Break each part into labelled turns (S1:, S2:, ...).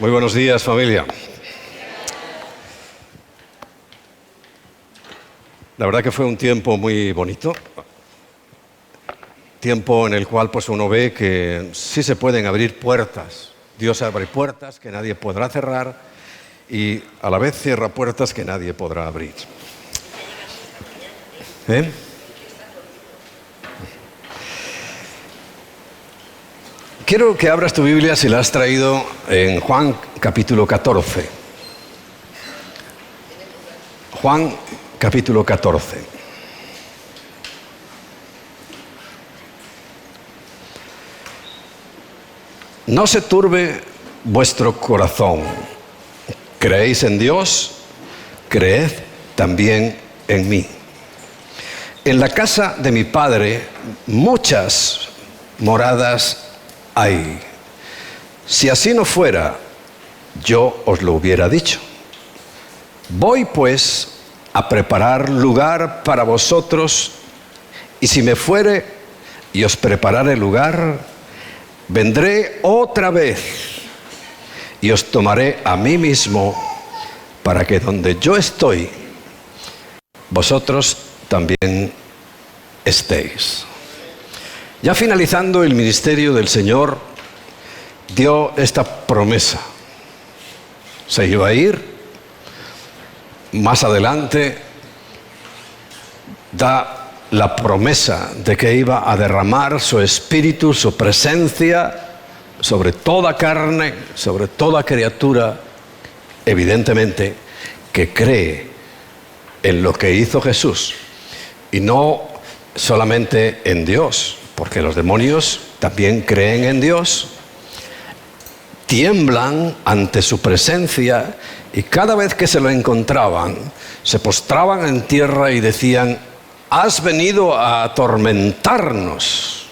S1: Muy buenos días, familia. La verdad que fue un tiempo muy bonito. Tiempo en el cual pues uno ve que sí se pueden abrir puertas. Dios abre puertas que nadie podrá cerrar y a la vez cierra puertas que nadie podrá abrir. Quiero que abras tu Biblia, si la has traído, en Juan capítulo 14. Juan capítulo 14. No se turbe vuestro corazón. ¿Creéis en Dios? Creed también en mí. En la casa de mi Padre muchas moradas hay. Si así no fuera, yo os lo hubiera dicho. Voy pues a preparar lugar para vosotros, y si me fuere y os preparare lugar, vendré otra vez y os tomaré a mí mismo, para que donde yo estoy, vosotros también estéis. Ya finalizando el ministerio del Señor, dio esta promesa. Se iba a ir. Más adelante da la promesa de que iba a derramar su espíritu, su presencia sobre toda carne, sobre toda criatura, evidentemente, que cree en lo que hizo Jesús. Y no solamente en Dios, porque los demonios también creen en Dios, tiemblan ante su presencia y cada vez que se lo encontraban, se postraban en tierra y decían: has venido a atormentarnos.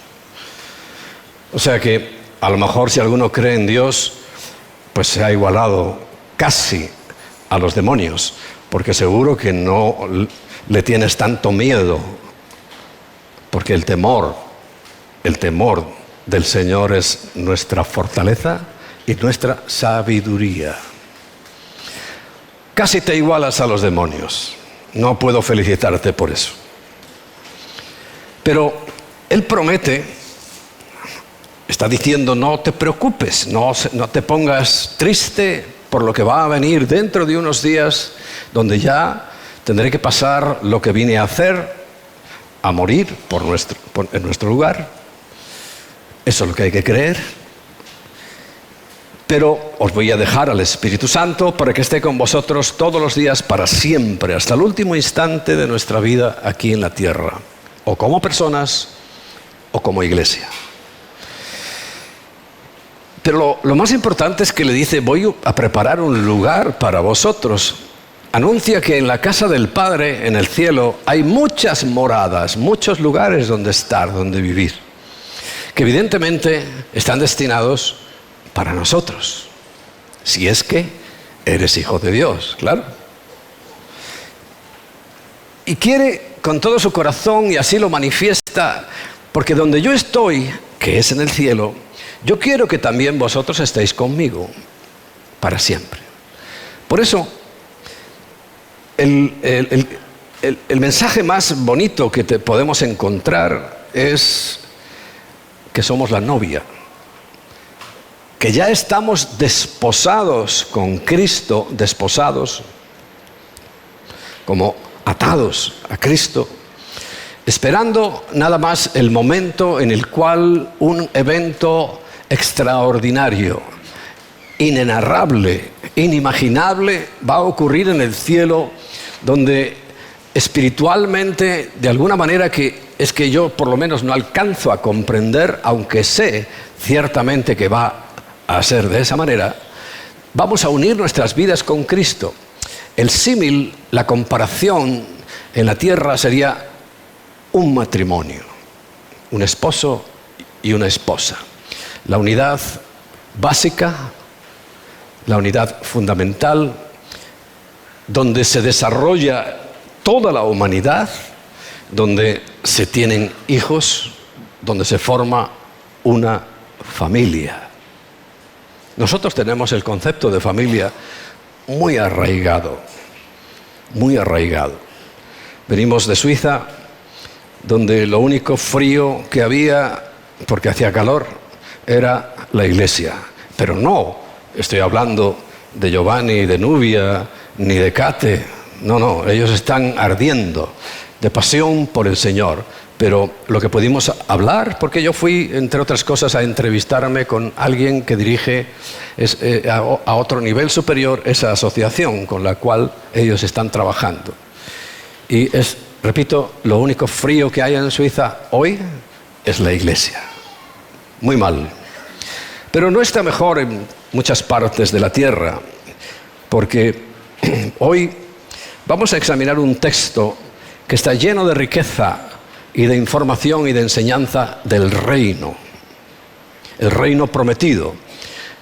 S1: O sea que a lo mejor si alguno cree en Dios, pues se ha igualado casi a los demonios, porque seguro que no le tienes tanto miedo, porque el temor del Señor es nuestra fortaleza y nuestra sabiduría. Casi te igualas a los demonios. No puedo felicitarte por eso. Pero Él promete, está diciendo: no te preocupes, no te pongas triste por lo que va a venir dentro de unos días, donde ya tendré que pasar lo que vine a hacer, a morir en nuestro lugar. Eso es lo que hay que creer. Pero os voy a dejar al Espíritu Santo para que esté con vosotros todos los días para siempre, hasta el último instante de nuestra vida aquí en la tierra, o como personas o como iglesia. Pero lo más importante es que le dice: voy a preparar un lugar para vosotros. Anuncia que en la casa del Padre, en el cielo, hay muchas moradas, muchos lugares donde estar, donde vivir, que evidentemente están destinados para nosotros, si es que eres hijo de Dios, claro. Y quiere con todo su corazón, y así lo manifiesta, porque donde yo estoy, que es en el cielo, yo quiero que también vosotros estéis conmigo para siempre. Por eso, el mensaje más bonito que podemos encontrar es que somos la novia, que ya estamos desposados con Cristo, desposados, como atados a Cristo, esperando nada más el momento en el cual un evento extraordinario, inenarrable, inimaginable, va a ocurrir en el cielo, donde espiritualmente, de alguna manera que es que yo por lo menos no alcanzo a comprender, aunque sé ciertamente que va a ser de esa manera, vamos a unir nuestras vidas con Cristo. El símil, la comparación en la tierra sería un matrimonio, un esposo y una esposa. La unidad básica, la unidad fundamental, donde se desarrolla toda la humanidad, donde se tienen hijos, donde se forma una familia. Nosotros tenemos el concepto de familia muy arraigado, muy arraigado. Venimos de Suiza, donde lo único frío que había, porque hacía calor, era la iglesia. Pero no estoy hablando de Giovanni, de Nubia, ni de Kate. No, ellos están ardiendo de pasión por el Señor. Pero lo que pudimos hablar, porque yo fui, entre otras cosas, a entrevistarme con alguien que dirige a otro nivel superior esa asociación con la cual ellos están trabajando. Y es, repito, lo único frío que hay en Suiza hoy es la iglesia. Muy mal. Pero no está mejor en muchas partes de la tierra, porque hoy vamos a examinar un texto que está lleno de riqueza y de información y de enseñanza del reino, el reino prometido,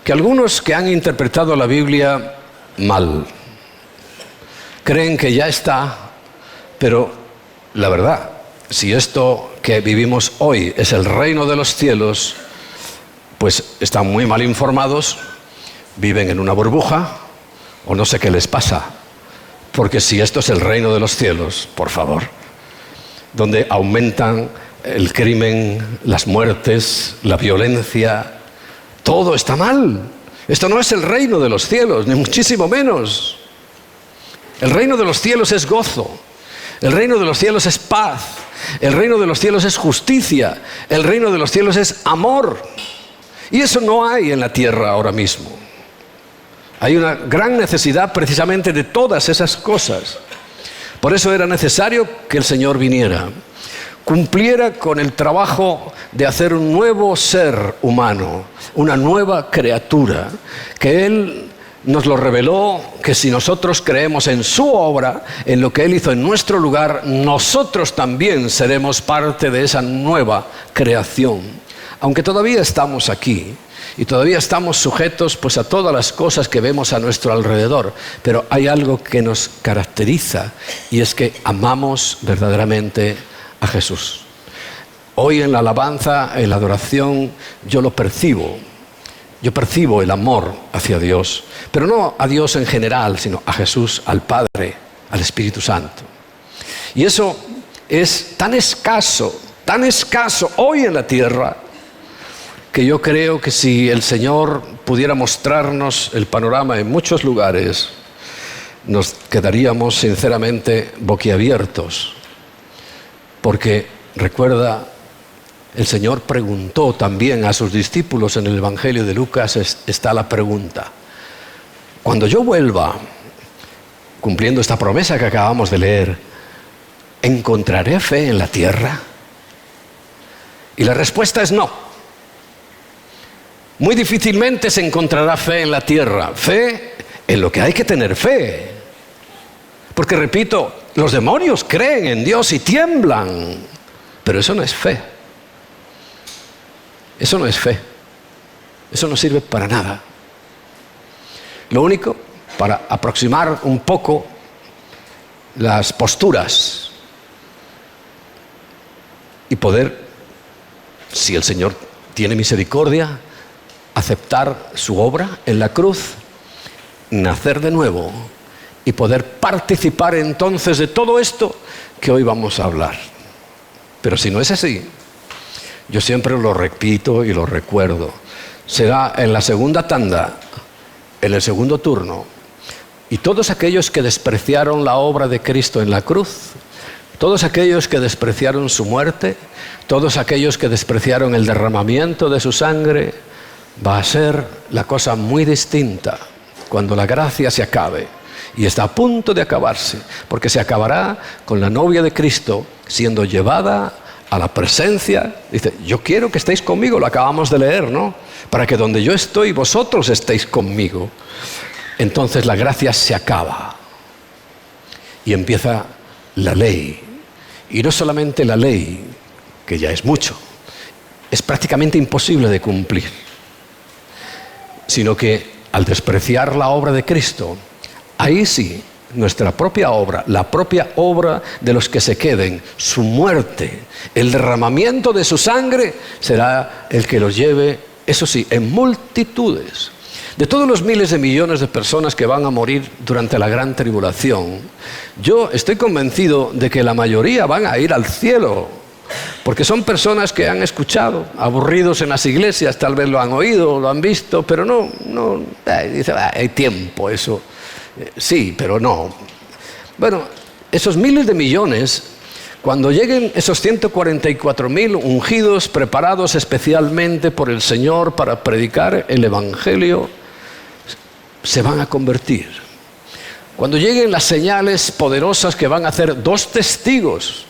S1: que algunos que han interpretado la Biblia mal creen que ya está, pero la verdad, si esto que vivimos hoy es el reino de los cielos, pues están muy mal informados, viven en una burbuja o no sé qué les pasa, porque si esto es el reino de los cielos, por favor, donde aumentan el crimen, las muertes, la violencia, todo está mal. Esto no es el reino de los cielos, ni muchísimo menos. El reino de los cielos es gozo, el reino de los cielos es paz, el reino de los cielos es justicia, el reino de los cielos es amor. Y eso no hay en la tierra ahora mismo. Hay una gran necesidad precisamente de todas esas cosas. Por eso era necesario que el Señor viniera, cumpliera con el trabajo de hacer un nuevo ser humano, una nueva criatura, que Él nos lo reveló, que si nosotros creemos en su obra, en lo que Él hizo en nuestro lugar, nosotros también seremos parte de esa nueva creación. Aunque todavía estamos aquí y todavía estamos sujetos pues a todas las cosas que vemos a nuestro alrededor, pero hay algo que nos caracteriza y es que amamos verdaderamente a Jesús. Hoy en la alabanza, en la adoración, yo lo percibo. Yo percibo el amor hacia Dios, pero no a Dios en general, sino a Jesús, al Padre, al Espíritu Santo. Y eso es tan escaso hoy en la tierra, que yo creo que si el Señor pudiera mostrarnos el panorama en muchos lugares, nos quedaríamos sinceramente boquiabiertos. Porque recuerda, el Señor preguntó también a sus discípulos en el Evangelio de Lucas, está la pregunta: cuando yo vuelva, cumpliendo esta promesa que acabamos de leer, ¿encontraré fe en la tierra? Y la respuesta es no. Muy difícilmente se encontrará fe en la tierra, fe en lo que hay que tener fe. Porque repito, los demonios creen en Dios y tiemblan, pero eso no es fe. Eso no es fe. Eso no sirve para nada. Lo único, para aproximar un poco las posturas y poder, si el Señor tiene misericordia, aceptar su obra en la cruz, nacer de nuevo y poder participar entonces de todo esto que hoy vamos a hablar. Pero si no es así, yo siempre lo repito y lo recuerdo, será en la segunda tanda, en el segundo turno, y todos aquellos que despreciaron la obra de Cristo en la cruz, todos aquellos que despreciaron su muerte, todos aquellos que despreciaron el derramamiento de su sangre, va a ser la cosa muy distinta cuando la gracia se acabe. Y está a punto de acabarse, porque se acabará con la novia de Cristo siendo llevada a la presencia. Dice, yo quiero que estéis conmigo, lo acabamos de leer, ¿no? Para que donde yo estoy, vosotros estéis conmigo. Entonces la gracia se acaba y empieza la ley. Y no solamente la ley, que ya es mucho, es prácticamente imposible de cumplir, sino que al despreciar la obra de Cristo, ahí sí, nuestra propia obra, la propia obra de los que se queden, su muerte, el derramamiento de su sangre, será el que los lleve, eso sí, en multitudes. De todos los miles de millones de personas que van a morir durante la gran tribulación, yo estoy convencido de que la mayoría van a ir al cielo, porque son personas que han escuchado, aburridos en las iglesias, tal vez lo han oído, lo han visto, pero dice, hay tiempo, eso. Sí, pero no. Bueno, esos miles de millones, cuando lleguen esos 144.000 ungidos, preparados especialmente por el Señor para predicar el Evangelio, se van a convertir. Cuando lleguen las señales poderosas que van a hacer 2 testigos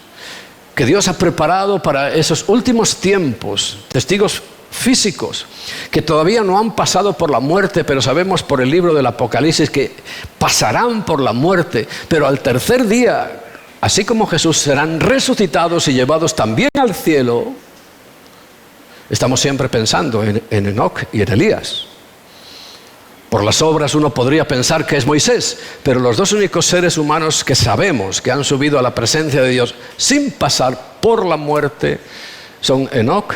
S1: que Dios ha preparado para esos últimos tiempos, testigos físicos, que todavía no han pasado por la muerte, pero sabemos por el libro del Apocalipsis que pasarán por la muerte, pero al tercer día, así como Jesús, serán resucitados y llevados también al cielo. Estamos siempre pensando en Enoc y en Elías. Por las obras uno podría pensar que es Moisés, pero los 2 únicos seres humanos que sabemos que han subido a la presencia de Dios sin pasar por la muerte son Enoc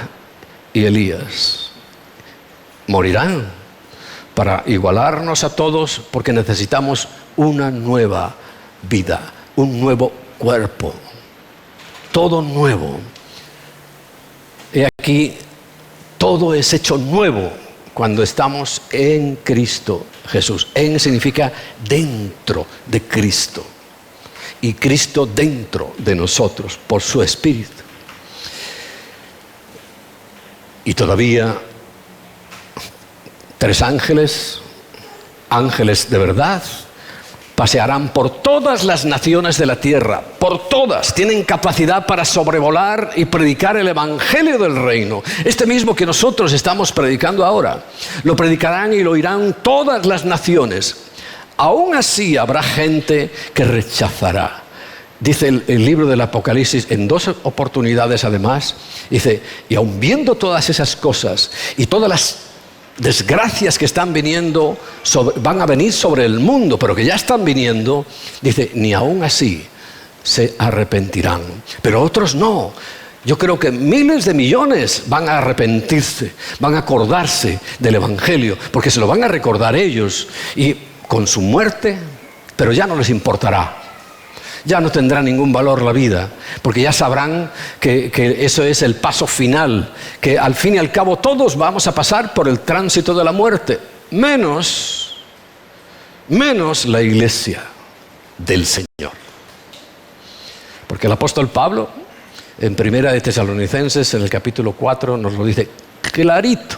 S1: y Elías. Morirán para igualarnos a todos, porque necesitamos una nueva vida, un nuevo cuerpo, todo nuevo. He aquí, todo es hecho nuevo cuando estamos en Cristo Jesús. En significa dentro de Cristo, y Cristo dentro de nosotros por su Espíritu. Y todavía 3 ángeles de verdad, pasearán por todas las naciones de la tierra, por todas. Tienen capacidad para sobrevolar y predicar el Evangelio del reino. Este mismo que nosotros estamos predicando ahora, lo predicarán y lo oirán todas las naciones. Aún así habrá gente que rechazará. Dice el libro del Apocalipsis en 2 oportunidades además, dice, y aun viendo todas esas cosas y todas las desgracias que están viniendo, van a venir sobre el mundo, pero que ya están viniendo, dice, ni aún así se arrepentirán. Pero otros no. Yo creo que miles de millones van a arrepentirse, van a acordarse del Evangelio, porque se lo van a recordar ellos, y con su muerte, pero ya no les importará. Ya no tendrá ningún valor la vida, porque ya sabrán que eso es el paso final, que al fin y al cabo todos vamos a pasar por el tránsito de la muerte, menos la iglesia del Señor. Porque el apóstol Pablo, en Primera de Tesalonicenses, en el capítulo 4, nos lo dice clarito: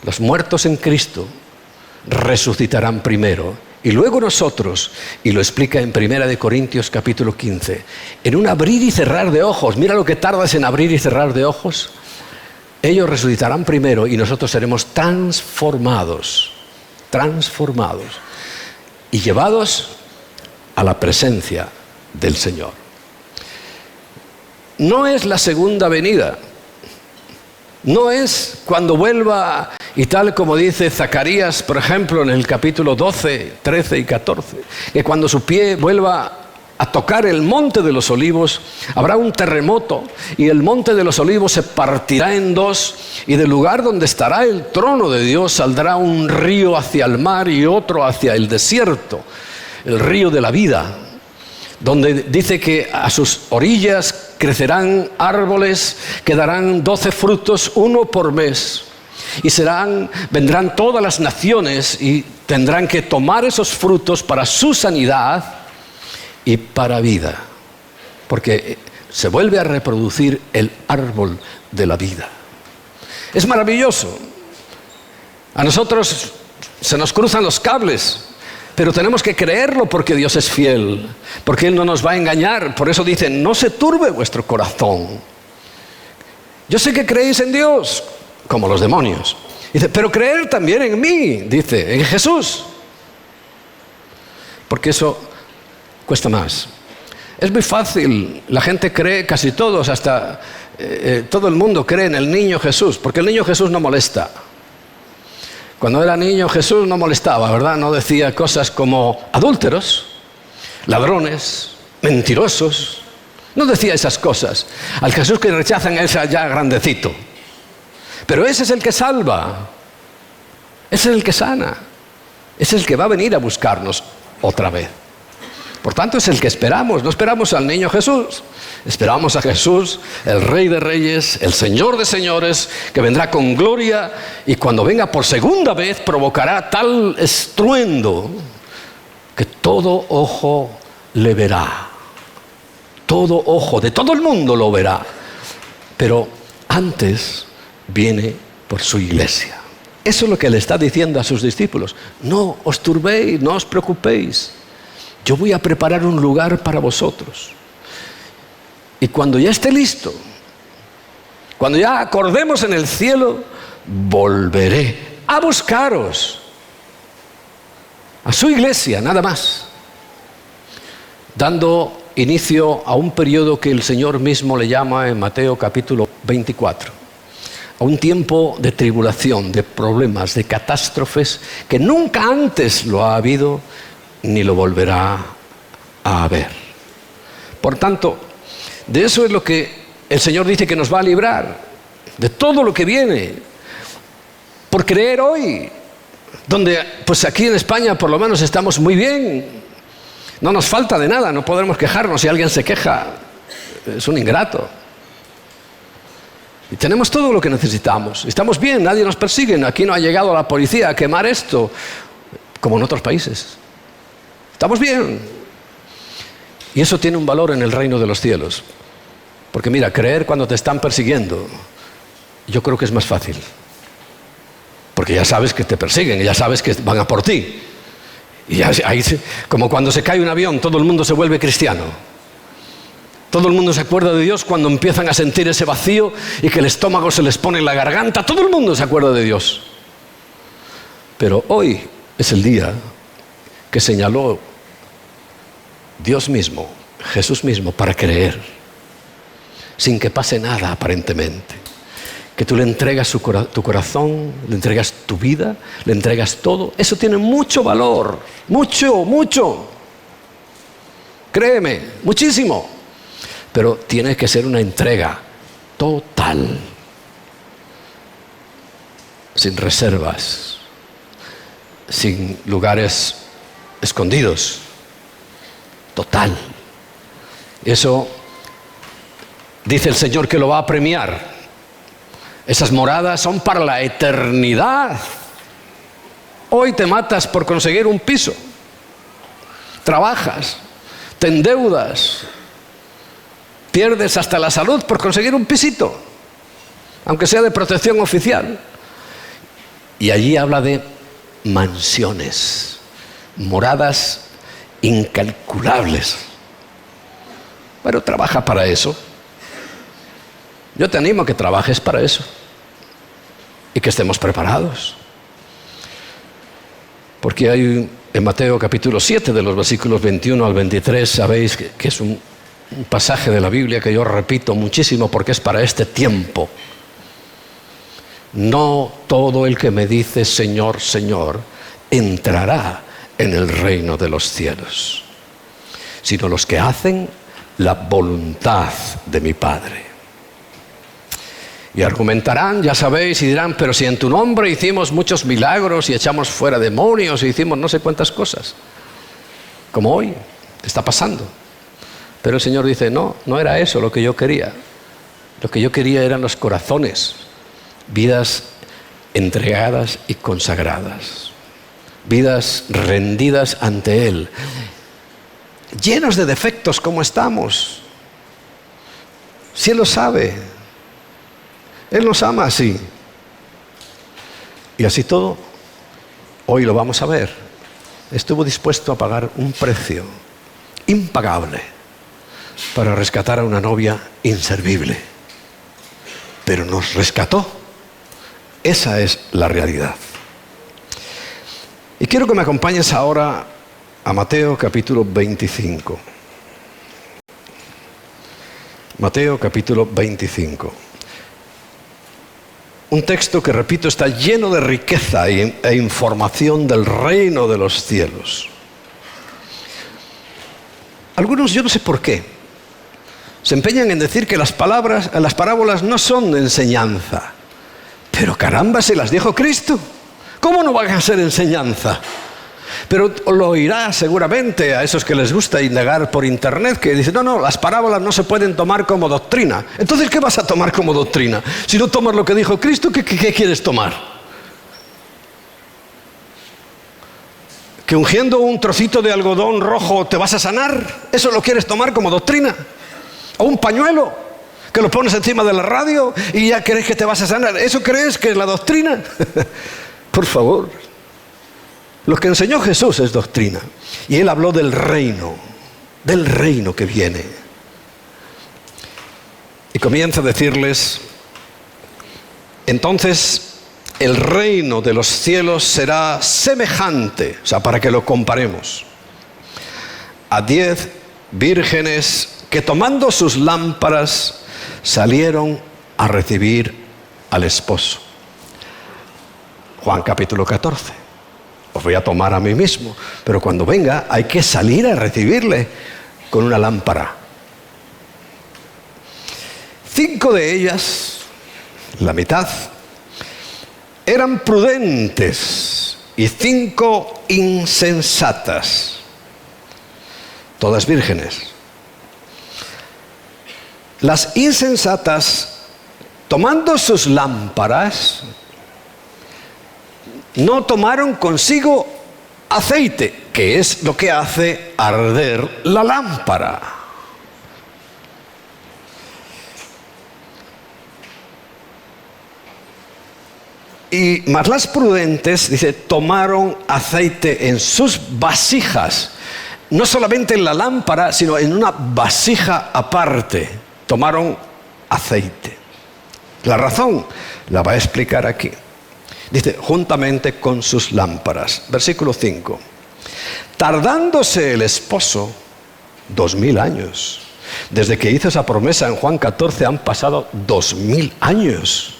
S1: los muertos en Cristo resucitarán primero, y luego nosotros, y lo explica en Primera de Corintios capítulo 15, en un abrir y cerrar de ojos. Mira lo que tardas en abrir y cerrar de ojos. Ellos resucitarán primero y nosotros seremos transformados y llevados a la presencia del Señor. No es la segunda venida, no es cuando vuelva, y tal como dice Zacarías, por ejemplo, en el capítulo 12, 13 y 14, que cuando su pie vuelva a tocar el monte de los olivos, habrá un terremoto y el monte de los olivos se partirá en 2, y del lugar donde estará el trono de Dios saldrá un río hacia el mar y otro hacia el desierto, el río de la vida, donde dice que a sus orillas crecerán árboles que darán 12 frutos, 1 por mes. Y vendrán todas las naciones y tendrán que tomar esos frutos para su sanidad y para vida. Porque se vuelve a reproducir el árbol de la vida. Es maravilloso. A nosotros se nos cruzan los cables, pero tenemos que creerlo porque Dios es fiel, porque Él no nos va a engañar. Por eso dice, no se turbe vuestro corazón. Yo sé que creéis en Dios, como los demonios. Dice, pero creer también en mí, dice, en Jesús. Porque eso cuesta más. Es muy fácil, la gente cree, casi todos, hasta todo el mundo cree en el niño Jesús, porque el niño Jesús no molesta. Cuando era niño Jesús no molestaba, ¿verdad? No decía cosas como adúlteros, ladrones, mentirosos. No decía esas cosas. Al Jesús que rechazan es ya grandecito. Pero ese es el que salva. Ese es el que sana. Ese es el que va a venir a buscarnos otra vez. Por tanto, es el que esperamos. No esperamos al niño Jesús. Esperamos a Jesús, el Rey de Reyes, el Señor de Señores, que vendrá con gloria y cuando venga por segunda vez provocará tal estruendo que todo ojo le verá. Todo ojo de todo el mundo lo verá. Pero antes viene por su iglesia. Eso es lo que le está diciendo a sus discípulos. No os turbéis, no os preocupéis. Yo voy a preparar un lugar para vosotros. Y cuando ya esté listo, cuando ya acordemos en el cielo, volveré a buscaros. A su iglesia, nada más. Dando inicio a un periodo que el Señor mismo le llama en Mateo capítulo 24. A un tiempo de tribulación, de problemas, de catástrofes que nunca antes lo ha habido ni lo volverá a haber. Por tanto, de eso es lo que el Señor dice que nos va a librar, de todo lo que viene, por creer hoy, donde pues aquí en España por lo menos estamos muy bien, no nos falta de nada, no podremos quejarnos. Si alguien se queja, es un ingrato. Y tenemos todo lo que necesitamos, estamos bien, nadie nos persigue, aquí no ha llegado la policía a quemar esto, como en otros países. Estamos bien. Y eso tiene un valor en el reino de los cielos. Porque mira, creer cuando te están persiguiendo, yo creo que es más fácil. Porque ya sabes que te persiguen, y ya sabes que van a por ti. Y ya, ahí, como cuando se cae un avión, todo el mundo se vuelve cristiano. Todo el mundo se acuerda de Dios cuando empiezan a sentir ese vacío y que el estómago se les pone en la garganta. Todo el mundo se acuerda de Dios. Pero hoy es el día que señaló Dios mismo, Jesús mismo, para creer, sin que pase nada aparentemente. Que tú le entregas tu corazón, le entregas tu vida, le entregas todo. Eso tiene mucho valor, mucho. Créeme, muchísimo. Pero tiene que ser una entrega total, sin reservas, sin lugares escondidos. Total. Eso dice el Señor que lo va a premiar. Esas moradas son para la eternidad. Hoy te matas por conseguir un piso. Trabajas, te endeudas, pierdes hasta la salud por conseguir un pisito, aunque sea de protección oficial. Y allí habla de mansiones, moradas incalculables. Pero trabaja para eso. Yo te animo a que trabajes para eso y que estemos preparados. Porque hay en Mateo capítulo 7, de los versículos 21 al 23, sabéis que es un pasaje de la Biblia que yo repito muchísimo porque es para este tiempo. No todo el que me dice Señor, Señor, entrará en el reino de los cielos, sino los que hacen la voluntad de mi Padre. Y argumentarán, ya sabéis, y dirán, pero si en tu nombre hicimos muchos milagros y echamos fuera demonios y hicimos no sé cuántas cosas, como hoy está pasando. Pero el Señor dice, no era eso lo que yo quería. Lo que yo quería eran los corazones, vidas entregadas y consagradas, vidas rendidas ante Él, llenos de defectos como estamos. Si Él lo sabe, Él nos ama así. Y así todo, hoy lo vamos a ver. Estuvo dispuesto a pagar un precio impagable para rescatar a una novia inservible. Pero nos rescató. Esa es la realidad. Y quiero que me acompañes ahora a Mateo capítulo 25. Mateo capítulo 25. Un texto que, repito, está lleno de riqueza e información del reino de los cielos. Algunos, yo no sé por qué, se empeñan en decir que las parábolas no son de enseñanza. Pero caramba, se las dijo Cristo. ¿Cómo no van a ser enseñanza? Pero lo oirá seguramente a esos que les gusta indagar por internet, que dicen, no, las parábolas no se pueden tomar como doctrina. Entonces, ¿qué vas a tomar como doctrina? Si no tomas lo que dijo Cristo, ¿qué quieres tomar? ¿Que ungiendo un trocito de algodón rojo te vas a sanar? ¿Eso lo quieres tomar como doctrina? ¿O un pañuelo que lo pones encima de la radio y ya crees que te vas a sanar? ¿Eso crees que es la doctrina? Por favor. Lo que enseñó Jesús es doctrina. Y Él habló del reino que viene. Y comienza a decirles, entonces el reino de los cielos será semejante, o sea, para que lo comparemos, a 10 vírgenes que tomando sus lámparas salieron a recibir al esposo. Juan capítulo 14. Os voy a tomar a mí mismo, pero cuando venga hay que salir a recibirle con una lámpara. 5 de ellas, la mitad, eran prudentes y 5 insensatas, todas vírgenes. Las insensatas, tomando sus lámparas, no tomaron consigo aceite, que es lo que hace arder la lámpara. Y más las prudentes, dice, tomaron aceite en sus vasijas, no solamente en la lámpara, sino en una vasija aparte, tomaron aceite. La razón la va a explicar aquí. Dice, juntamente con sus lámparas. Versículo 5. Tardándose el esposo 2000 años. Desde que hizo esa promesa en Juan 14 han pasado 2000 años.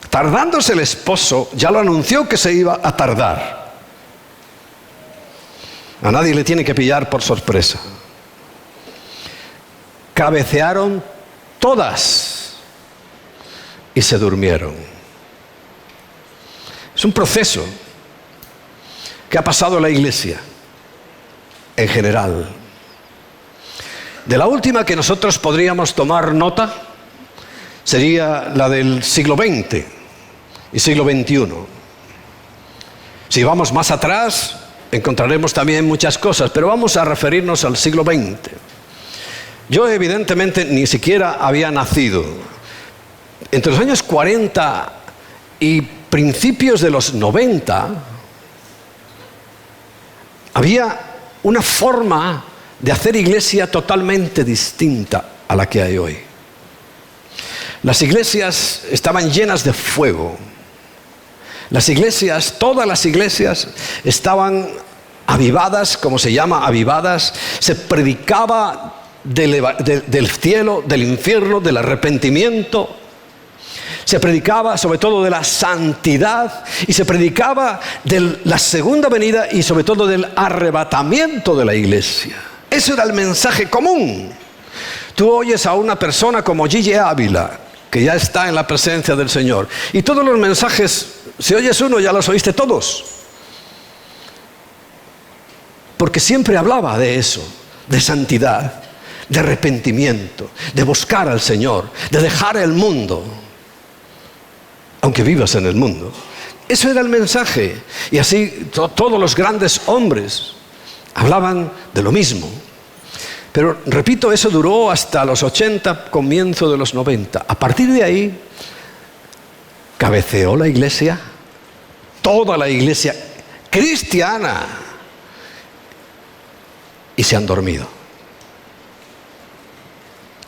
S1: Tardándose el esposo, ya lo anunció que se iba a tardar. A nadie le tiene que pillar por sorpresa. Cabecearon todas y se durmieron. Es un proceso que ha pasado en la iglesia en general. De la última que nosotros podríamos tomar nota sería la del siglo XX y siglo XXI. Si vamos más atrás encontraremos también muchas cosas, pero vamos a referirnos al siglo XX. Yo evidentemente ni siquiera había nacido. Entre los años 40 y principios de los 90, había una forma de hacer iglesia totalmente distinta a la que hay hoy. Las iglesias estaban llenas de fuego. Las iglesias, todas las iglesias, estaban avivadas, como se llama, avivadas. Se predicaba del cielo, del infierno, del arrepentimiento. Se predicaba sobre todo de la santidad y se predicaba de la segunda venida y sobre todo del arrebatamiento de la iglesia. Ese era el mensaje común. Tú oyes a una persona como Gigi Ávila, que ya está en la presencia del Señor, y todos los mensajes, si oyes uno ya los oíste todos. Porque siempre hablaba de eso, de santidad, de arrepentimiento, de buscar al Señor, de dejar el mundo. Aunque vivas en el mundo. Eso era el mensaje. Y así todos los grandes hombres hablaban de lo mismo. Pero repito, eso duró hasta los 80, comienzo de los 90. A partir de ahí, cabeceó la iglesia, toda la iglesia cristiana, y se han dormido.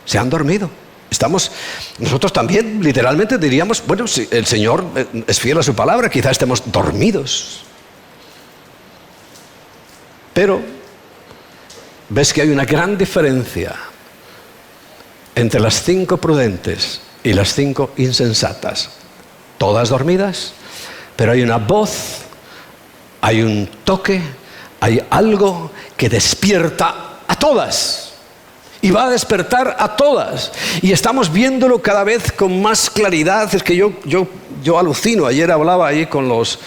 S1: Se han dormido. Nosotros también literalmente diríamos, bueno, si el Señor es fiel a su palabra, quizás estemos dormidos. Pero ves que hay una gran diferencia entre las 5 prudentes y las 5 insensatas. Todas dormidas, pero hay una voz, hay un toque, hay algo que despierta a todas. Y va a despertar a todas. Y estamos viéndolo cada vez con más claridad. Es que yo yo alucino. Ayer hablaba ahí con los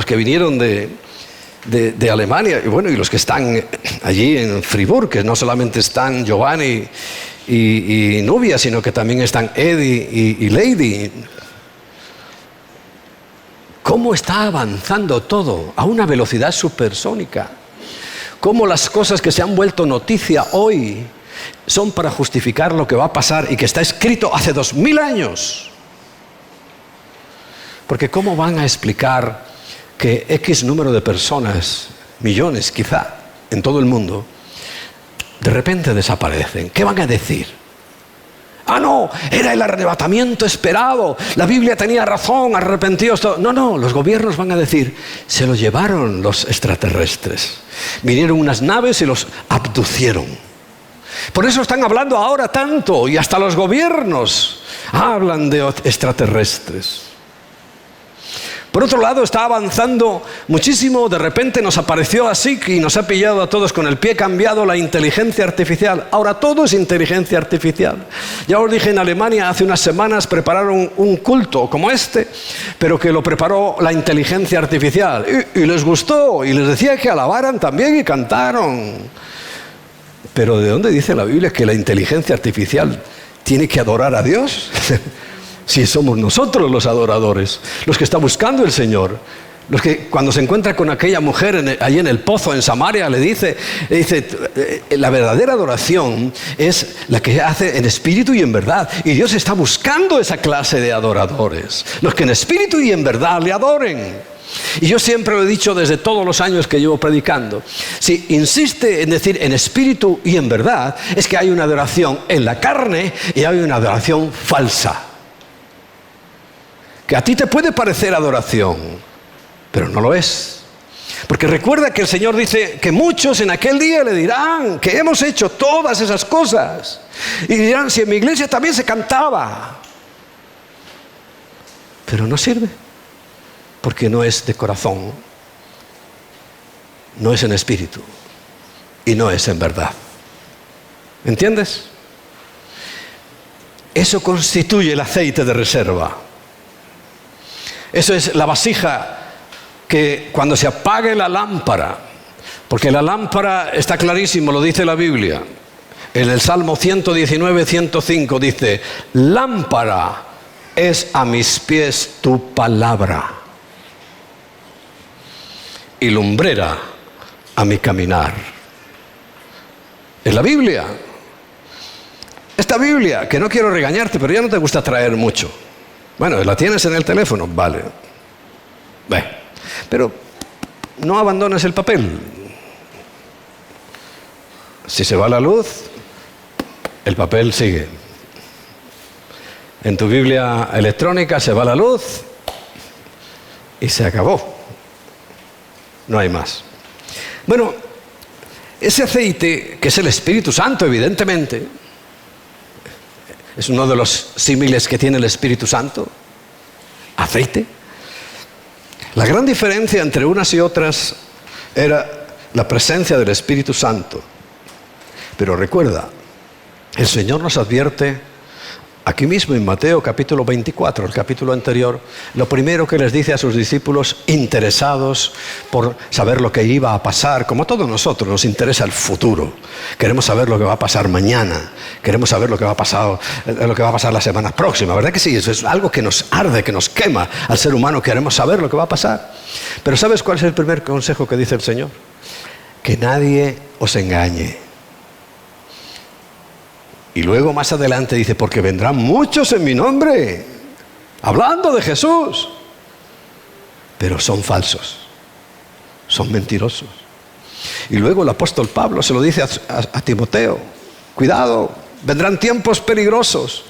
S1: que vinieron de Alemania, y bueno, y los que están allí en Friburgo, que no solamente están Giovanni y Nubia, sino que también están Eddie y Lady. ¿Cómo está avanzando todo a una velocidad supersónica? ¿Cómo las cosas que se han vuelto noticia hoy son para justificar lo que va a pasar y que está escrito hace 2000 años? Porque ¿cómo van a explicar que X número de personas, millones quizá, en todo el mundo, de repente desaparecen? ¿Qué van a decir? Ah, no, era el arrebatamiento esperado, la Biblia tenía razón, arrepentidos. No, los gobiernos van a decir, se lo llevaron los extraterrestres. Vinieron unas naves y los abducieron. Por eso están hablando ahora tanto, y hasta los gobiernos hablan de extraterrestres. Por otro lado, está avanzando muchísimo. De repente nos apareció así y nos ha pillado a todos con el pie cambiado la inteligencia artificial. Ahora todo es inteligencia artificial. Ya os dije, en Alemania hace unas semanas prepararon un culto como este, pero que lo preparó la inteligencia artificial. Y les gustó, y les decía que alabaran también y cantaron. Pero ¿de dónde dice la Biblia que la inteligencia artificial tiene que adorar a Dios? Si somos nosotros los adoradores, los que está buscando el Señor, los que cuando se encuentra con aquella mujer allí en el pozo en Samaria le dice, la verdadera adoración es la que hace en espíritu y en verdad, y Dios está buscando esa clase de adoradores, los que en espíritu y en verdad le adoren. Y yo siempre lo he dicho desde todos los años que llevo predicando, si insiste en decir en espíritu y en verdad, es que hay una adoración en la carne y hay una adoración falsa. Que a ti te puede parecer adoración, pero no lo es. Porque recuerda que el Señor dice que muchos en aquel día le dirán que hemos hecho todas esas cosas. Y dirán, si en mi iglesia también se cantaba. Pero no sirve, porque no es de corazón, no es en espíritu y no es en verdad. ¿Entiendes? Eso constituye el aceite de reserva. Eso es la vasija que cuando se apague la lámpara, porque la lámpara está clarísimo, lo dice la Biblia. En el Salmo 119, 105 dice, lámpara es a mis pies tu palabra y lumbrera a mi caminar. Es la Biblia. Esta Biblia, que no quiero regañarte, pero ya no te gusta traer mucho. Bueno, ¿la tienes en el teléfono? Vale. Pero no abandones el papel. Si se va la luz, el papel sigue. En tu Biblia electrónica se va la luz y se acabó. No hay más. Bueno, ese aceite, que es el Espíritu Santo, evidentemente, es uno de los símiles que tiene el Espíritu Santo. Aceite. La gran diferencia entre unas y otras era la presencia del Espíritu Santo. Pero recuerda, el Señor nos advierte aquí mismo en Mateo capítulo 24, el capítulo anterior, lo primero que les dice a sus discípulos interesados por saber lo que iba a pasar, como a todos nosotros nos interesa el futuro, queremos saber lo que va a pasar mañana, queremos saber lo que va a pasar la semana próxima, ¿verdad que sí? Eso es algo que nos arde, que nos quema al ser humano, queremos saber lo que va a pasar. Pero ¿sabes cuál es el primer consejo que dice el Señor? Que nadie os engañe. Y luego más adelante dice, porque vendrán muchos en mi nombre, hablando de Jesús, pero son falsos, son mentirosos. Y luego el apóstol Pablo se lo dice a Timoteo, cuidado, vendrán tiempos peligrosos,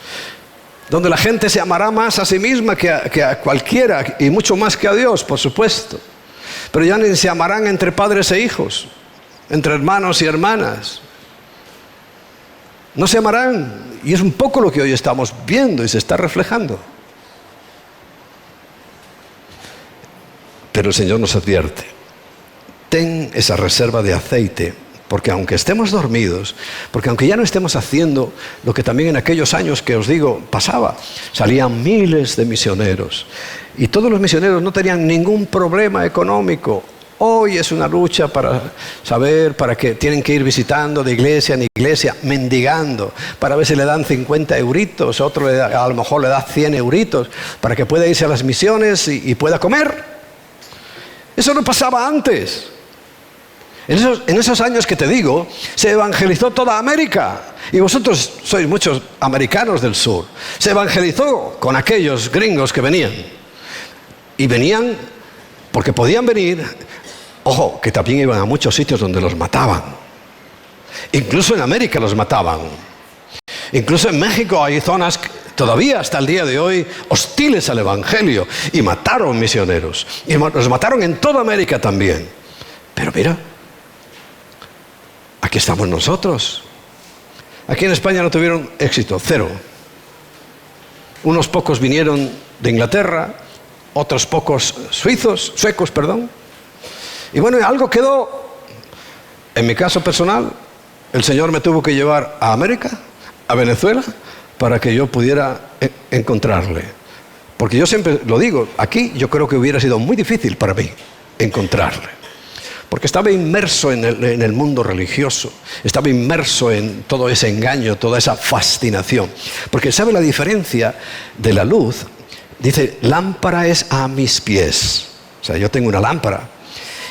S1: donde la gente se amará más a sí misma que a cualquiera, y mucho más que a Dios, por supuesto. Pero ya ni se amarán entre padres e hijos, entre hermanos y hermanas. No se amarán, y es un poco lo que hoy estamos viendo y se está reflejando. Pero el Señor nos advierte, ten esa reserva de aceite Porque aunque estemos dormidos, porque aunque ya no estemos haciendo lo que también en aquellos años que os digo pasaba, salían miles de misioneros y todos los misioneros no tenían ningún problema económico. Hoy es una lucha para saber, para que tienen que ir visitando de iglesia en iglesia, mendigando, para ver si le dan 50 euritos, otro a lo mejor le da 100 euritos, para que pueda irse a las misiones y pueda comer. Eso no pasaba antes. En esos años que te digo, se evangelizó toda América. Y vosotros sois muchos americanos del sur. Se evangelizó con aquellos gringos que venían. Y venían porque podían venir. Ojo, que también iban a muchos sitios donde los mataban. Incluso en América los mataban. Incluso en México hay zonas todavía hasta el día de hoy hostiles al Evangelio. Y mataron misioneros. Y los mataron en toda América también. Pero mira, aquí estamos nosotros. Aquí en España no tuvieron éxito, cero. Unos pocos vinieron de Inglaterra, otros pocos suecos. Y bueno, algo quedó. En mi caso personal, el Señor me tuvo que llevar a América, a Venezuela, para que yo pudiera encontrarle. Porque yo siempre lo digo, aquí yo creo que hubiera sido muy difícil para mí encontrarle. Porque estaba inmerso en el mundo religioso, estaba inmerso en todo ese engaño, toda esa fascinación. Porque ¿sabe la diferencia de la luz? Dice, lámpara es a mis pies. O sea, yo tengo una lámpara.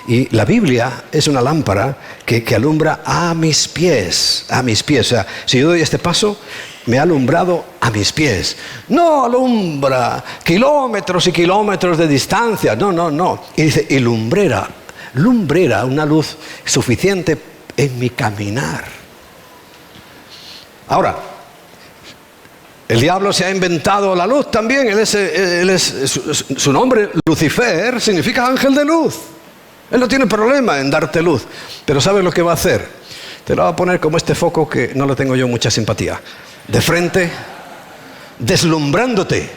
S1: Y la Biblia es una lámpara que alumbra a mis pies, a mis pies. O sea, si yo doy este paso, me ha alumbrado a mis pies. No alumbra kilómetros y kilómetros de distancia, no. Y dice, y lumbrera, una luz suficiente en mi caminar. Ahora, el diablo se ha inventado la luz también. Su nombre, Lucifer, significa ángel de luz. Él no tiene problema en darte luz. Pero ¿sabes lo que va a hacer? Te lo va a poner como este foco que no le tengo yo mucha simpatía. De frente, deslumbrándote.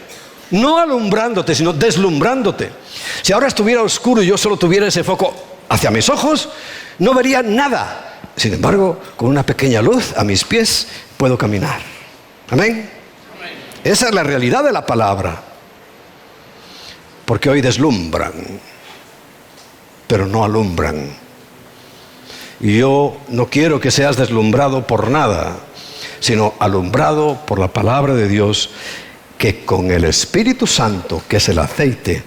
S1: No alumbrándote, sino deslumbrándote. Si ahora estuviera oscuro y yo solo tuviera ese foco hacia mis ojos, no vería nada. Sin embargo, con una pequeña luz a mis pies puedo caminar. ¿Amén? Esa es la realidad de la palabra. Porque hoy deslumbran, pero no alumbran. Y yo no quiero que seas deslumbrado por nada, sino alumbrado por la palabra de Dios, que con el Espíritu Santo, que es el aceite,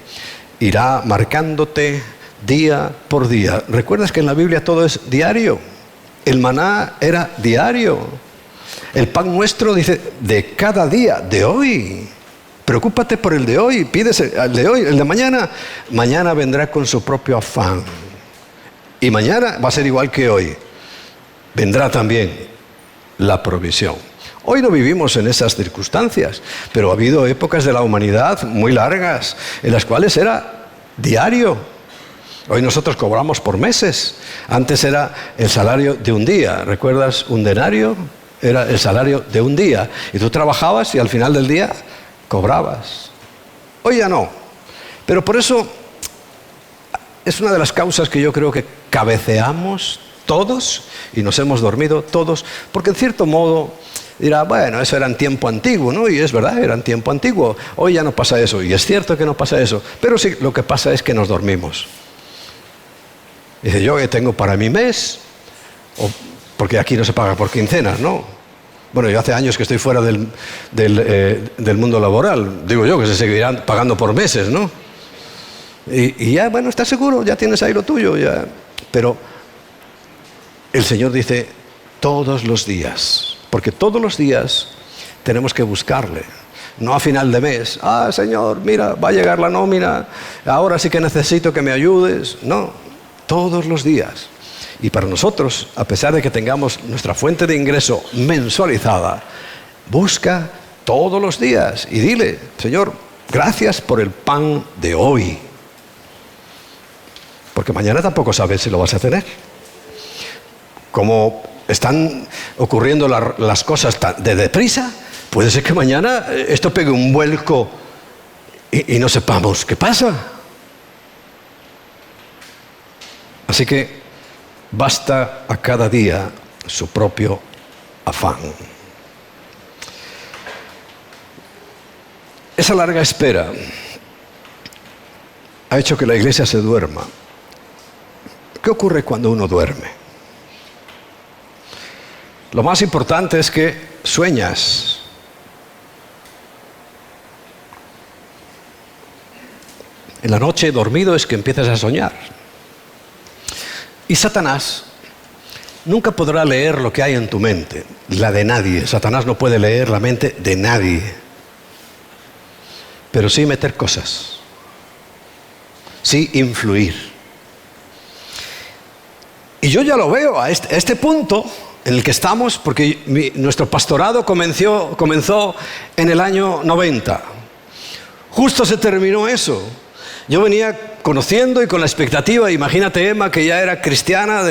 S1: irá marcándote día por día. ¿Recuerdas que en la Biblia todo es diario? El maná era diario. El pan nuestro, dice, de cada día, de hoy. Preocúpate por el de hoy, pídese el de hoy. El de mañana vendrá con su propio afán. Y mañana va a ser igual que hoy. Vendrá también la provisión. Hoy no vivimos en esas circunstancias, pero ha habido épocas de la humanidad muy largas en las cuales era diario. Hoy nosotros cobramos por meses. Antes era el salario de un día. ¿Recuerdas un denario? Era el salario de un día. Y tú trabajabas y al final del día cobrabas. Hoy ya no. Pero por eso es una de las causas que yo creo que cabeceamos todos y nos hemos dormido todos, porque en cierto modo dirá, bueno, eso era en tiempo antiguo, ¿no? Y es verdad, era en tiempo antiguo. Hoy ya no pasa eso, y es cierto que no pasa eso, pero sí, lo que pasa es que nos dormimos. Dice, yo que tengo para mi mes, porque aquí no se paga por quincenas, ¿no? Bueno, yo hace años que estoy fuera del mundo laboral. Digo yo que se seguirán pagando por meses, ¿no? Y ya, bueno, ¿estás seguro? Ya tienes ahí lo tuyo, ya. Pero el Señor dice, todos los días. Porque todos los días tenemos que buscarle. No a final de mes. Ah, Señor, mira, va a llegar la nómina. Ahora sí que necesito que me ayudes. No, todos los días. Y para nosotros, a pesar de que tengamos nuestra fuente de ingreso mensualizada, busca todos los días y dile, Señor, gracias por el pan de hoy. Porque mañana tampoco sabes si lo vas a tener. Como están ocurriendo las cosas de deprisa, puede ser que mañana esto pegue un vuelco y no sepamos qué pasa. Así que basta a cada día su propio afán. Esa larga espera ha hecho que la iglesia se duerma. ¿Qué ocurre cuando uno duerme? Lo más importante es que sueñas. En la noche dormido es que empiezas a soñar. Y Satanás nunca podrá leer lo que hay en tu mente, la de nadie. Satanás no puede leer la mente de nadie, pero sí meter cosas, sí influir. Y yo ya lo veo a este punto en el que estamos, porque nuestro pastorado comenzó en el año 90. Justo se terminó eso. Yo venía conociendo y con la expectativa, imagínate Emma, que ya era cristiana,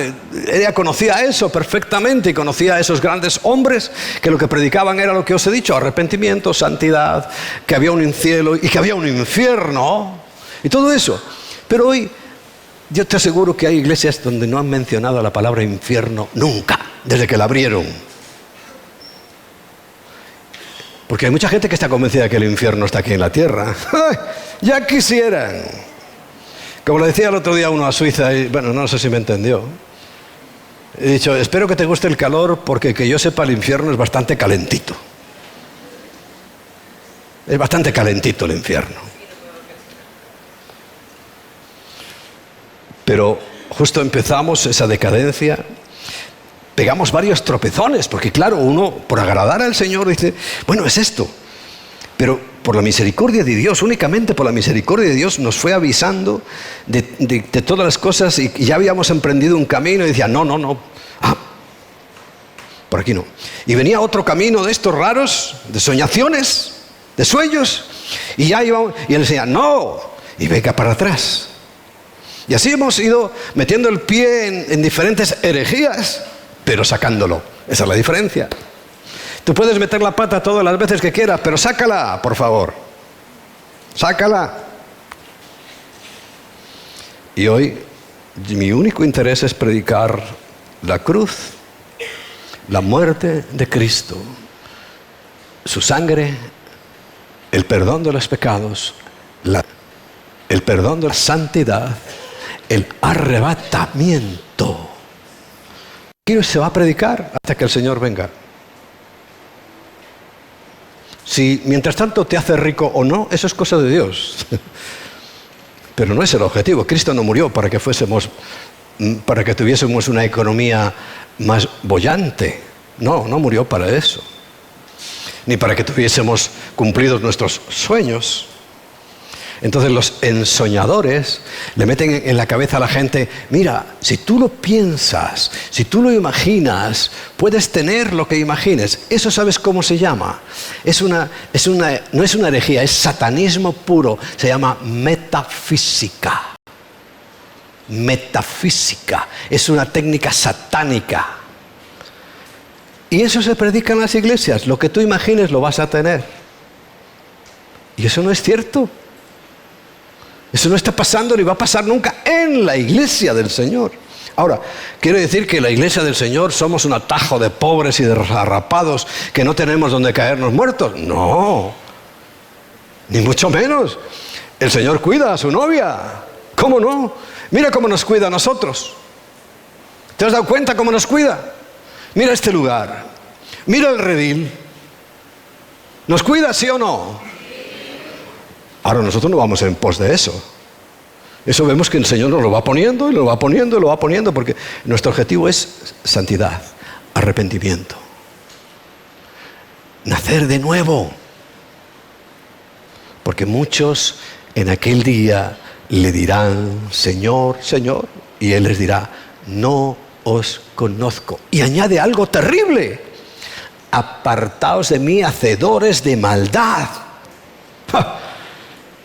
S1: ella conocía eso perfectamente y conocía a esos grandes hombres que lo que predicaban era lo que os he dicho: arrepentimiento, santidad, que había un cielo y que había un infierno y todo eso. Pero hoy yo te aseguro que hay iglesias donde no han mencionado la palabra infierno nunca, desde que la abrieron. Porque hay mucha gente que está convencida que el infierno está aquí en la tierra. ¡Ay! Ya quisieran. Como le decía el otro día uno a Suiza, y bueno, no sé si me entendió. He dicho: espero que te guste el calor, porque que yo sepa el infierno es bastante calentito. Es bastante calentito el infierno. Pero justo empezamos esa decadencia. Pegamos varios tropezones, porque claro, uno por agradar al Señor dice: bueno, es esto. Pero por la misericordia de Dios, únicamente por la misericordia de Dios, nos fue avisando de todas las cosas, y ya habíamos emprendido un camino y decía: no, por aquí no. Y venía otro camino de estos raros, de soñaciones, de sueños, y ya íbamos, y él decía: no, y venga para atrás. Y así hemos ido metiendo el pie en diferentes herejías, pero sacándolo. Esa es la diferencia. Tú puedes meter la pata todas las veces que quieras, pero sácala, por favor. Sácala. Y hoy mi único interés es predicar la cruz, la muerte de Cristo, su sangre, el perdón de los pecados, el perdón de la santidad, el arrebatamiento. Y se va a predicar hasta que el Señor venga. Si mientras tanto te hace rico o no, eso es cosa de Dios. Pero no es el objetivo. Cristo no murió para que tuviésemos una economía más boyante. No murió para eso. Ni para que tuviésemos cumplidos nuestros sueños. Entonces los ensoñadores le meten en la cabeza a la gente: mira, si tú lo piensas, si tú lo imaginas, puedes tener lo que imagines. Eso, ¿sabes cómo se llama? No es una herejía, es satanismo puro. Se llama metafísica. Metafísica. Es una técnica satánica. Y eso se predica en las iglesias. Lo que tú imagines lo vas a tener. Y eso no es cierto. Eso no está pasando ni va a pasar nunca en la iglesia del Señor. Ahora, ¿quiero decir que la iglesia del Señor somos un atajo de pobres y de arrapados que no tenemos donde caernos muertos? No, ni mucho menos. El Señor cuida a su novia. ¿Cómo no? Mira cómo nos cuida a nosotros. ¿Te has dado cuenta cómo nos cuida? Mira este lugar. Mira el redil. ¿Nos cuida, sí o no? Ahora nosotros no vamos en pos de eso. Eso vemos que el Señor nos lo va poniendo y lo va poniendo y lo va poniendo, porque nuestro objetivo es santidad, arrepentimiento, nacer de nuevo. Porque muchos en aquel día le dirán: Señor, Señor, y Él les dirá: no os conozco. Y añade algo terrible: apartaos de mí, hacedores de maldad. ¡Ja!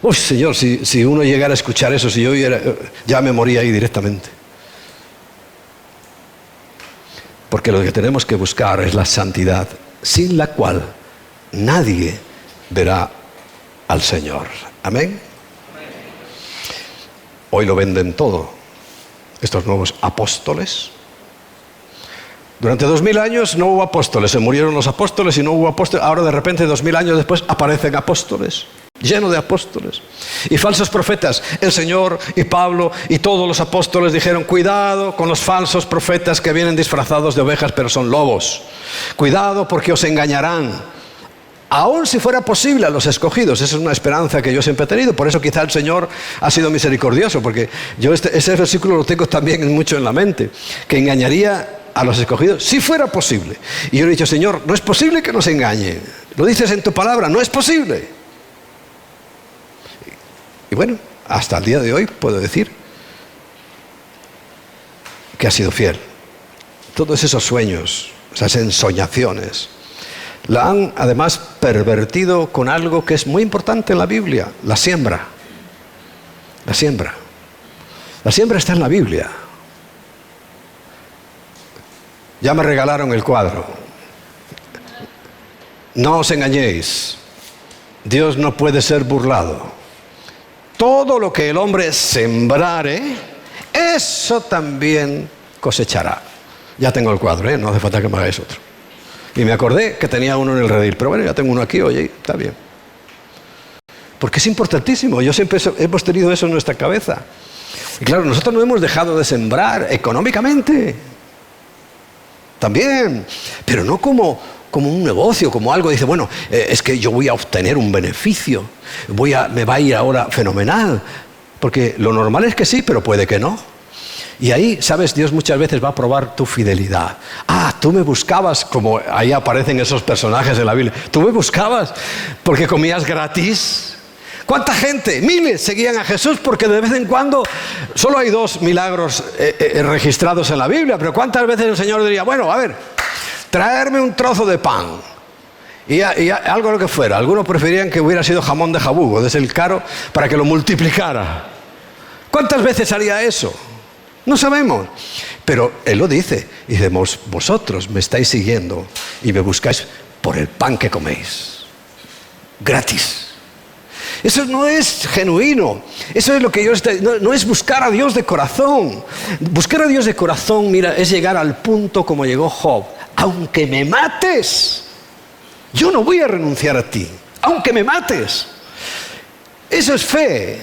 S1: Uy, Señor, si uno llegara a escuchar eso, si yo ya me moría ahí directamente. Porque lo que tenemos que buscar es la santidad, sin la cual nadie verá al Señor. Amén. Hoy lo venden todo. Estos nuevos apóstoles, Durante 2000 años no hubo apóstoles, se murieron los apóstoles y no hubo apóstoles. Ahora de repente 2000 años después aparecen apóstoles, lleno de apóstoles. Y falsos profetas. El Señor y Pablo y todos los apóstoles dijeron, cuidado con los falsos profetas que vienen disfrazados de ovejas pero son lobos. Cuidado porque os engañarán. Aún si fuera posible a los escogidos. Esa es una esperanza que yo siempre he tenido. Por eso quizá el Señor ha sido misericordioso, porque yo ese versículo lo tengo también mucho en la mente, que engañaría a los escogidos si fuera posible. Y yo le he dicho, Señor, no es posible que nos engañen. Lo dices en tu palabra, no es posible. Y bueno, hasta el día de hoy puedo decir que ha sido fiel. Todos esos sueños, esas ensoñaciones, la han además pervertido con algo que es muy importante en la Biblia, la siembra. La siembra. La siembra está en la Biblia. Ya me regalaron el cuadro. No os engañéis. Dios no puede ser burlado. Todo lo que el hombre sembrare, eso también cosechará. Ya tengo el cuadro, no hace falta que me hagáis otro. Y me acordé que tenía uno en el redil, pero bueno, ya tengo uno aquí, oye, está bien. Porque es importantísimo, yo siempre hemos tenido eso en nuestra cabeza. Y claro, nosotros no hemos dejado de sembrar económicamente. También, pero no como un negocio, como algo, dice, bueno, es que yo voy a obtener un beneficio, me va a ir ahora fenomenal, porque lo normal es que sí, pero puede que no. Y ahí, sabes, Dios muchas veces va a probar tu fidelidad. Tú me buscabas, como ahí aparecen esos personajes de la Biblia, tú me buscabas porque comías gratis. ¿Cuánta gente? Miles seguían a Jesús porque de vez en cuando, solo hay 2 milagros registrados en la Biblia, pero ¿cuántas veces el Señor diría, bueno, a ver, traerme un trozo de pan y algo lo que fuera? Algunos preferían que hubiera sido jamón de jabugo, desde el caro, para que lo multiplicara. ¿Cuántas veces haría eso? No sabemos, pero Él lo dice, y dice, vosotros me estáis siguiendo y me buscáis por el pan que coméis, gratis. Eso no es genuino. Eso es lo que no es buscar a Dios de corazón. Buscar a Dios de corazón, mira, es llegar al punto como llegó Job. Aunque me mates, yo no voy a renunciar a ti. Aunque me mates. Eso es fe.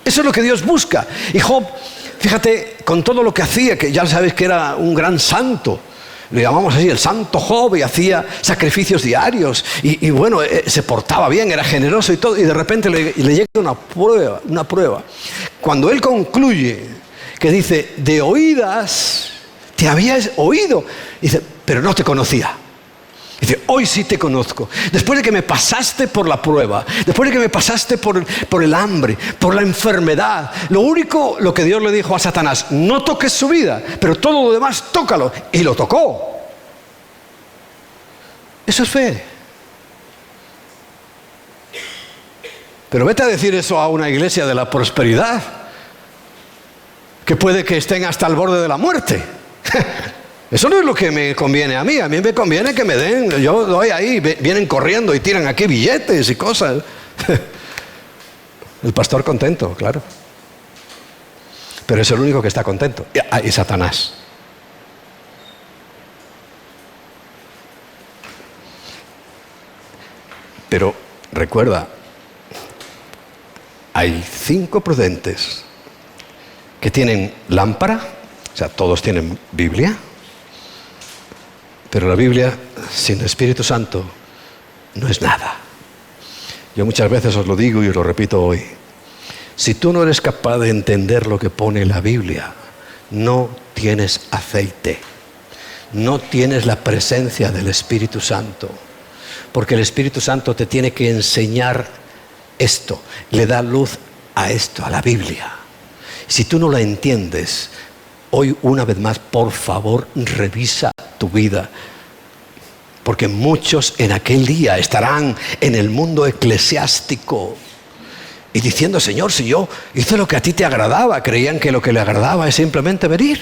S1: Eso es lo que Dios busca. Y Job, fíjate, con todo lo que hacía, que ya sabes que era un gran santo. Le llamamos así, el santo Job, y hacía sacrificios diarios, y bueno, se portaba bien, era generoso y todo, y de repente le llega una prueba. Cuando él concluye, que dice, de oídas te habías oído, dice, pero no te conocía. Dice, hoy sí te conozco. Después de que me pasaste por la prueba, después de que me pasaste por el hambre, por la enfermedad, lo que Dios le dijo a Satanás, no toques su vida, pero todo lo demás tócalo. Y lo tocó. Eso es fe. Pero vete a decir eso a una iglesia de la prosperidad, que puede que estén hasta el borde de la muerte. Eso no es lo que me conviene a mí me conviene que me den, yo doy ahí, vienen corriendo y tiran aquí billetes y cosas. El pastor contento, claro. Pero es el único que está contento, y Satanás. Pero recuerda, hay 5 prudentes que tienen lámpara, o sea, todos tienen Biblia. Pero la Biblia sin el Espíritu Santo no es nada. Yo muchas veces os lo digo y os lo repito hoy. Si tú no eres capaz de entender lo que pone la Biblia, no tienes aceite. No tienes la presencia del Espíritu Santo. Porque el Espíritu Santo te tiene que enseñar esto. Le da luz a esto, a la Biblia. Si tú no la entiendes, hoy una vez más, por favor, revisa tu vida, porque muchos en aquel día estarán en el mundo eclesiástico y diciendo, Señor, si yo hice lo que a ti te agradaba, creían que lo que le agradaba es simplemente venir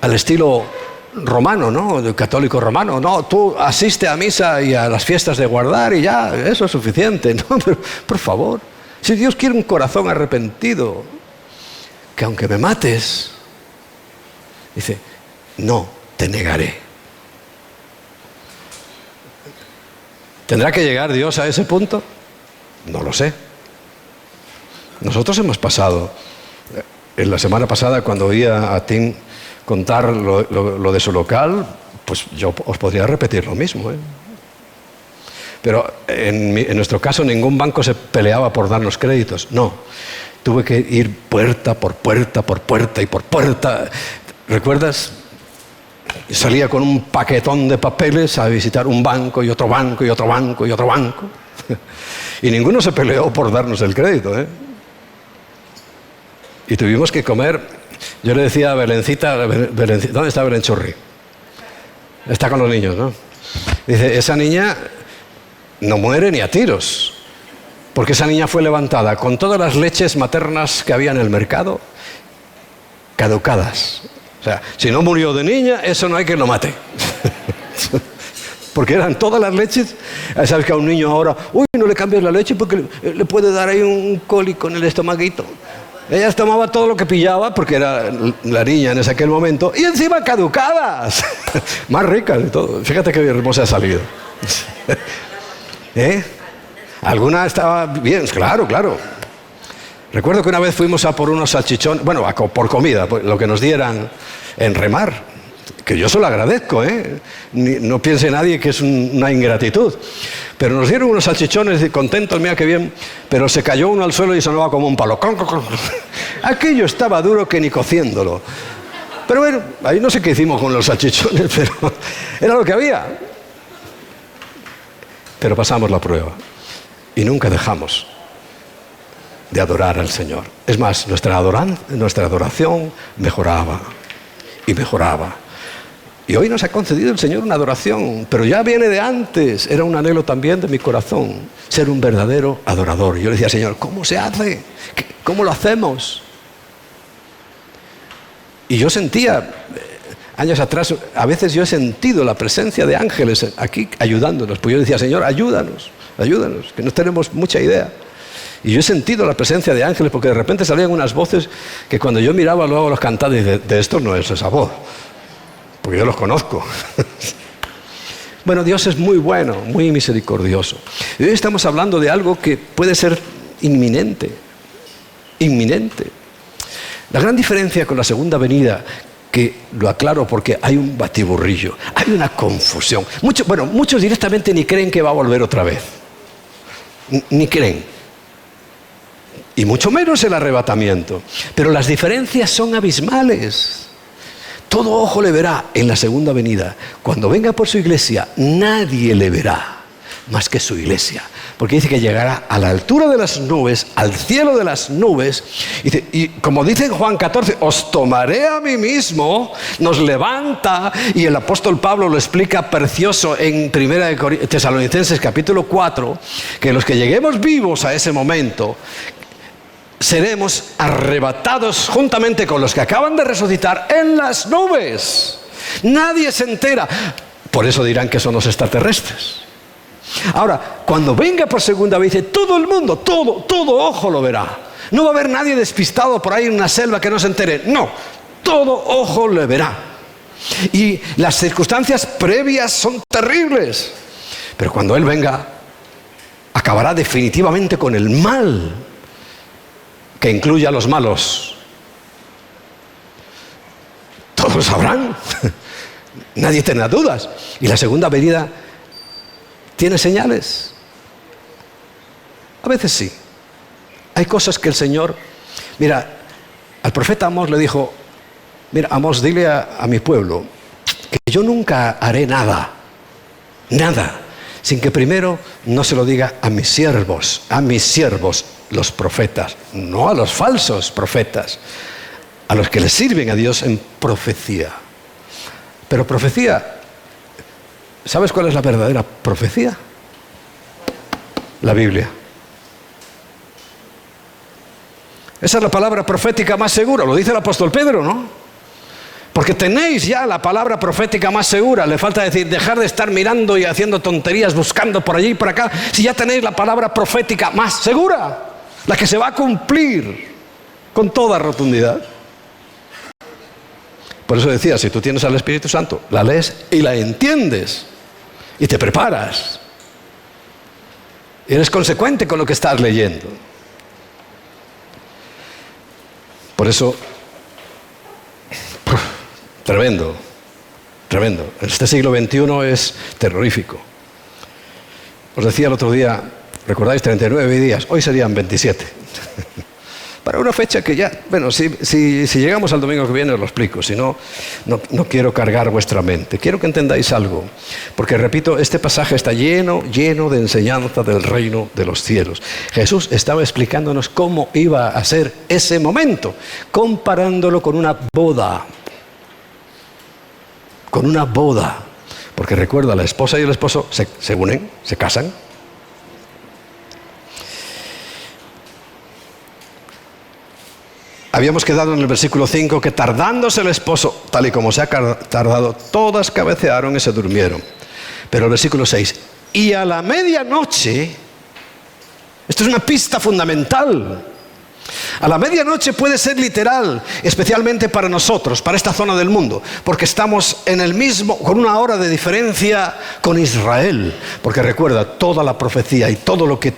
S1: al estilo romano, ¿no? El católico romano. No, tú asiste a misa y a las fiestas de guardar y ya, eso es suficiente. No, pero, por favor, si Dios quiere un corazón arrepentido, que aunque me mates, dice, no te negaré. ¿Tendrá que llegar Dios a ese punto? No lo sé. Nosotros hemos pasado. En la semana pasada, cuando oía a Tim contar lo de su local, pues yo os podría repetir lo mismo, ¿eh? Pero en nuestro caso ningún banco se peleaba por darnos créditos. No, tuve que ir puerta por puerta, por puerta y por puerta. ¿Recuerdas? Salía con un paquetón de papeles a visitar un banco y otro banco y otro banco y otro banco. Y ninguno se peleó por darnos el crédito, ¿eh? Y tuvimos que comer. Yo le decía a Belencita, ¿dónde está Belenchurri? Está con los niños, ¿no? Dice, esa niña no muere ni a tiros, porque esa niña fue levantada con todas las leches maternas que había en el mercado, caducadas. O sea, si no murió de niña, eso no hay quien lo mate. Porque eran todas las leches. ¿Sabes que a un niño ahora, uy, no le cambies la leche porque le puede dar ahí un cólico en el estomaguito? Ellas tomaban todo lo que pillaba, porque era la niña en aquel momento, y encima caducadas. Más ricas y todo. Fíjate qué hermosa ha salido. ¿Eh? Alguna estaba bien, claro, claro. Recuerdo que una vez fuimos a por unos salchichones, bueno, por comida, lo que nos dieran en Remar, que yo se lo agradezco, ¿eh? No piense nadie que es una ingratitud. Pero nos dieron unos salchichones contentos, mira qué bien, pero se cayó uno al suelo y sonaba como un palo. Aquello estaba duro que ni cociéndolo. Pero bueno, ahí no sé qué hicimos con los salchichones, pero era lo que había. Pero pasamos la prueba y nunca dejamos de adorar al Señor. Es más, nuestra adoración mejoraba y mejoraba. Y hoy nos ha concedido el Señor una adoración, pero ya viene de antes. Era un anhelo también de mi corazón, ser un verdadero adorador. Y yo le decía, Señor, ¿cómo se hace? ¿Cómo lo hacemos? Y yo sentía, años atrás, a veces yo he sentido la presencia de ángeles aquí ayudándonos. Pues yo decía, Señor, ayúdanos, que no tenemos mucha idea. Y yo he sentido la presencia de ángeles porque de repente salían unas voces que cuando yo miraba luego los cantados, de esto no es esa voz. Porque yo los conozco. Bueno, Dios es muy bueno, muy misericordioso. Y hoy estamos hablando de algo que puede ser inminente. Inminente. La gran diferencia con la segunda venida, que lo aclaro porque hay un batiburrillo, hay una confusión. Muchos directamente ni creen que va a volver otra vez. Ni creen. Y mucho menos el arrebatamiento. Pero las diferencias son abismales. Todo ojo le verá en la segunda venida. Cuando venga por su iglesia, nadie le verá más que su iglesia. Porque dice que llegará a la altura de las nubes, al cielo de las nubes. Y como dice en Juan 14, os tomaré a mí mismo, nos levanta. Y el apóstol Pablo lo explica precioso en 1 Tesalonicenses capítulo 4, que los que lleguemos vivos a ese momento, seremos arrebatados juntamente con los que acaban de resucitar en las nubes. Nadie se entera. Por eso dirán que son los extraterrestres. Ahora, cuando venga por segunda vez, dice, todo el mundo, todo ojo lo verá. No va a haber nadie despistado por ahí en una selva que no se entere. No, todo ojo le verá. Y las circunstancias previas son terribles. Pero cuando Él venga, acabará definitivamente con el mal, que incluye a los malos. Todos sabrán. Nadie tendrá dudas. Y la segunda venida tiene señales. A veces sí. Hay cosas que el Señor... Mira, al profeta Amós le dijo, mira, Amós, dile a mi pueblo que yo nunca haré nada, sin que primero no se lo diga a mis siervos, los profetas, no a los falsos profetas, a los que les sirven a Dios en profecía. Pero profecía, ¿sabes cuál es la verdadera profecía? La Biblia. Esa es la palabra profética más segura, lo dice el apóstol Pedro, ¿no? Porque tenéis ya la palabra profética más segura. Le falta decir, dejar de estar mirando y haciendo tonterías, buscando por allí y por acá, si ya tenéis la palabra profética más segura, la que se va a cumplir con toda rotundidad. Por eso decía, si tú tienes al Espíritu Santo, la lees y la entiendes y te preparas. Eres consecuente con lo que estás leyendo. Por eso, tremendo, tremendo. Este siglo XXI es terrorífico. Os decía el otro día, ¿recordáis? 39 días, hoy serían 27. Para una fecha que ya, bueno, si llegamos al domingo que viene os lo explico, si no, no quiero cargar vuestra mente. Quiero que entendáis algo, porque repito, este pasaje está lleno de enseñanza del reino de los cielos. Jesús estaba explicándonos cómo iba a ser ese momento, comparándolo con una boda. Con una boda. Porque recuerda, la esposa y el esposo se unen, se casan. Habíamos quedado en el versículo 5 que tardándose el esposo, tal y como se ha tardado, todas cabecearon y se durmieron. Pero el versículo 6, y a la medianoche, esto es una pista fundamental. A la medianoche puede ser literal, especialmente para nosotros, para esta zona del mundo, porque estamos en el mismo, con una hora de diferencia con Israel. Porque recuerda, toda la profecía y todo lo que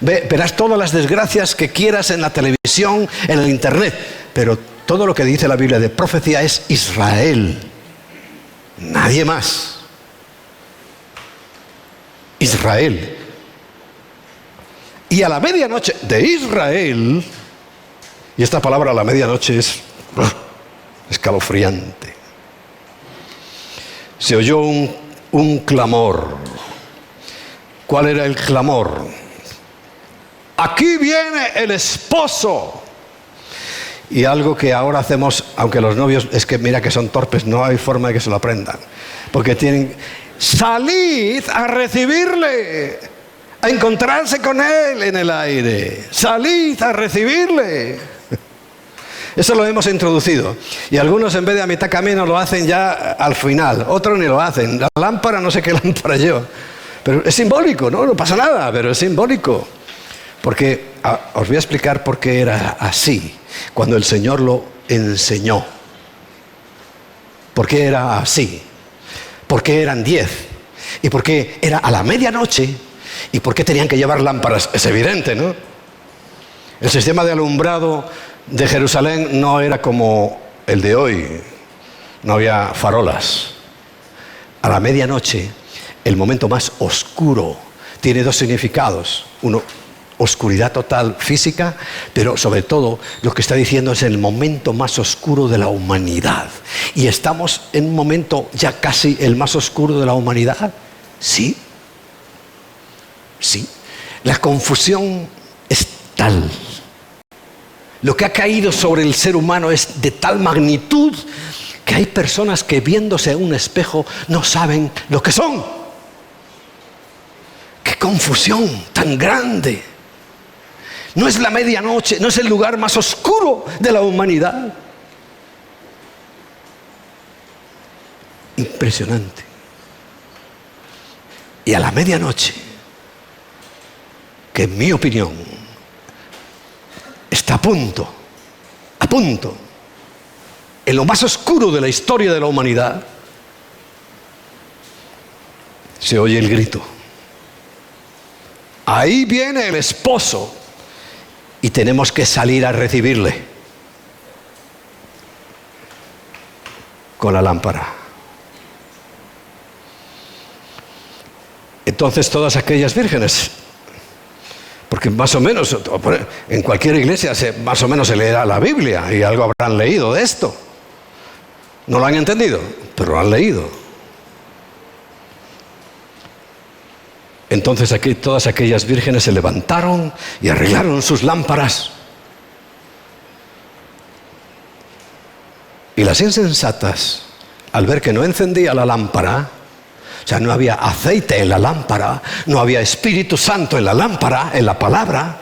S1: verás todas las desgracias que quieras en la televisión, en el internet, pero todo lo que dice la Biblia de profecía es Israel, nadie más. Israel. Y a la medianoche de Israel, y esta palabra a la medianoche es escalofriante, se oyó un clamor. ¿Cuál era el clamor? Aquí viene el esposo. Y algo que ahora hacemos, aunque los novios, es que mira que son torpes, no hay forma de que se lo aprendan, porque tienen, salid a recibirle, a encontrarse con él en el aire, salid a recibirle. Eso lo hemos introducido, y algunos en vez de a mitad camino lo hacen ya al final, otros ni lo hacen. La lámpara, no sé qué lámpara yo, pero es simbólico, no pasa nada, pero es simbólico, porque os voy a explicar por qué era así cuando el Señor lo enseñó. ¿Por qué era así? ¿Por qué eran 10? ¿Y por qué era a la medianoche? ¿Y por qué tenían que llevar lámparas? Es evidente, ¿no? El sistema de alumbrado de Jerusalén no era como el de hoy. No había farolas. A la medianoche, el momento más oscuro, tiene dos significados. Uno, oscuridad total física, pero sobre todo lo que está diciendo es el momento más oscuro de la humanidad. ¿Y estamos en un momento ya casi el más oscuro de la humanidad? Sí. Sí. La confusión es tal. Lo que ha caído sobre el ser humano es de tal magnitud que hay personas que viéndose en un espejo no saben lo que son. ¡Qué confusión tan grande! No es la medianoche, no es el lugar más oscuro de la humanidad. Impresionante. Y a la medianoche, que en mi opinión está a punto, en lo más oscuro de la historia de la humanidad, se oye el grito. Ahí viene el esposo y tenemos que salir a recibirle con la lámpara. Entonces todas aquellas vírgenes, porque más o menos en cualquier iglesia más o menos se leerá la Biblia y algo habrán leído de esto. No lo han entendido, pero lo han leído. Entonces aquí todas aquellas vírgenes se levantaron y arreglaron sus lámparas. Y las insensatas, al ver que no encendía la lámpara, o sea, no había aceite en la lámpara, no había Espíritu Santo en la lámpara, en la palabra,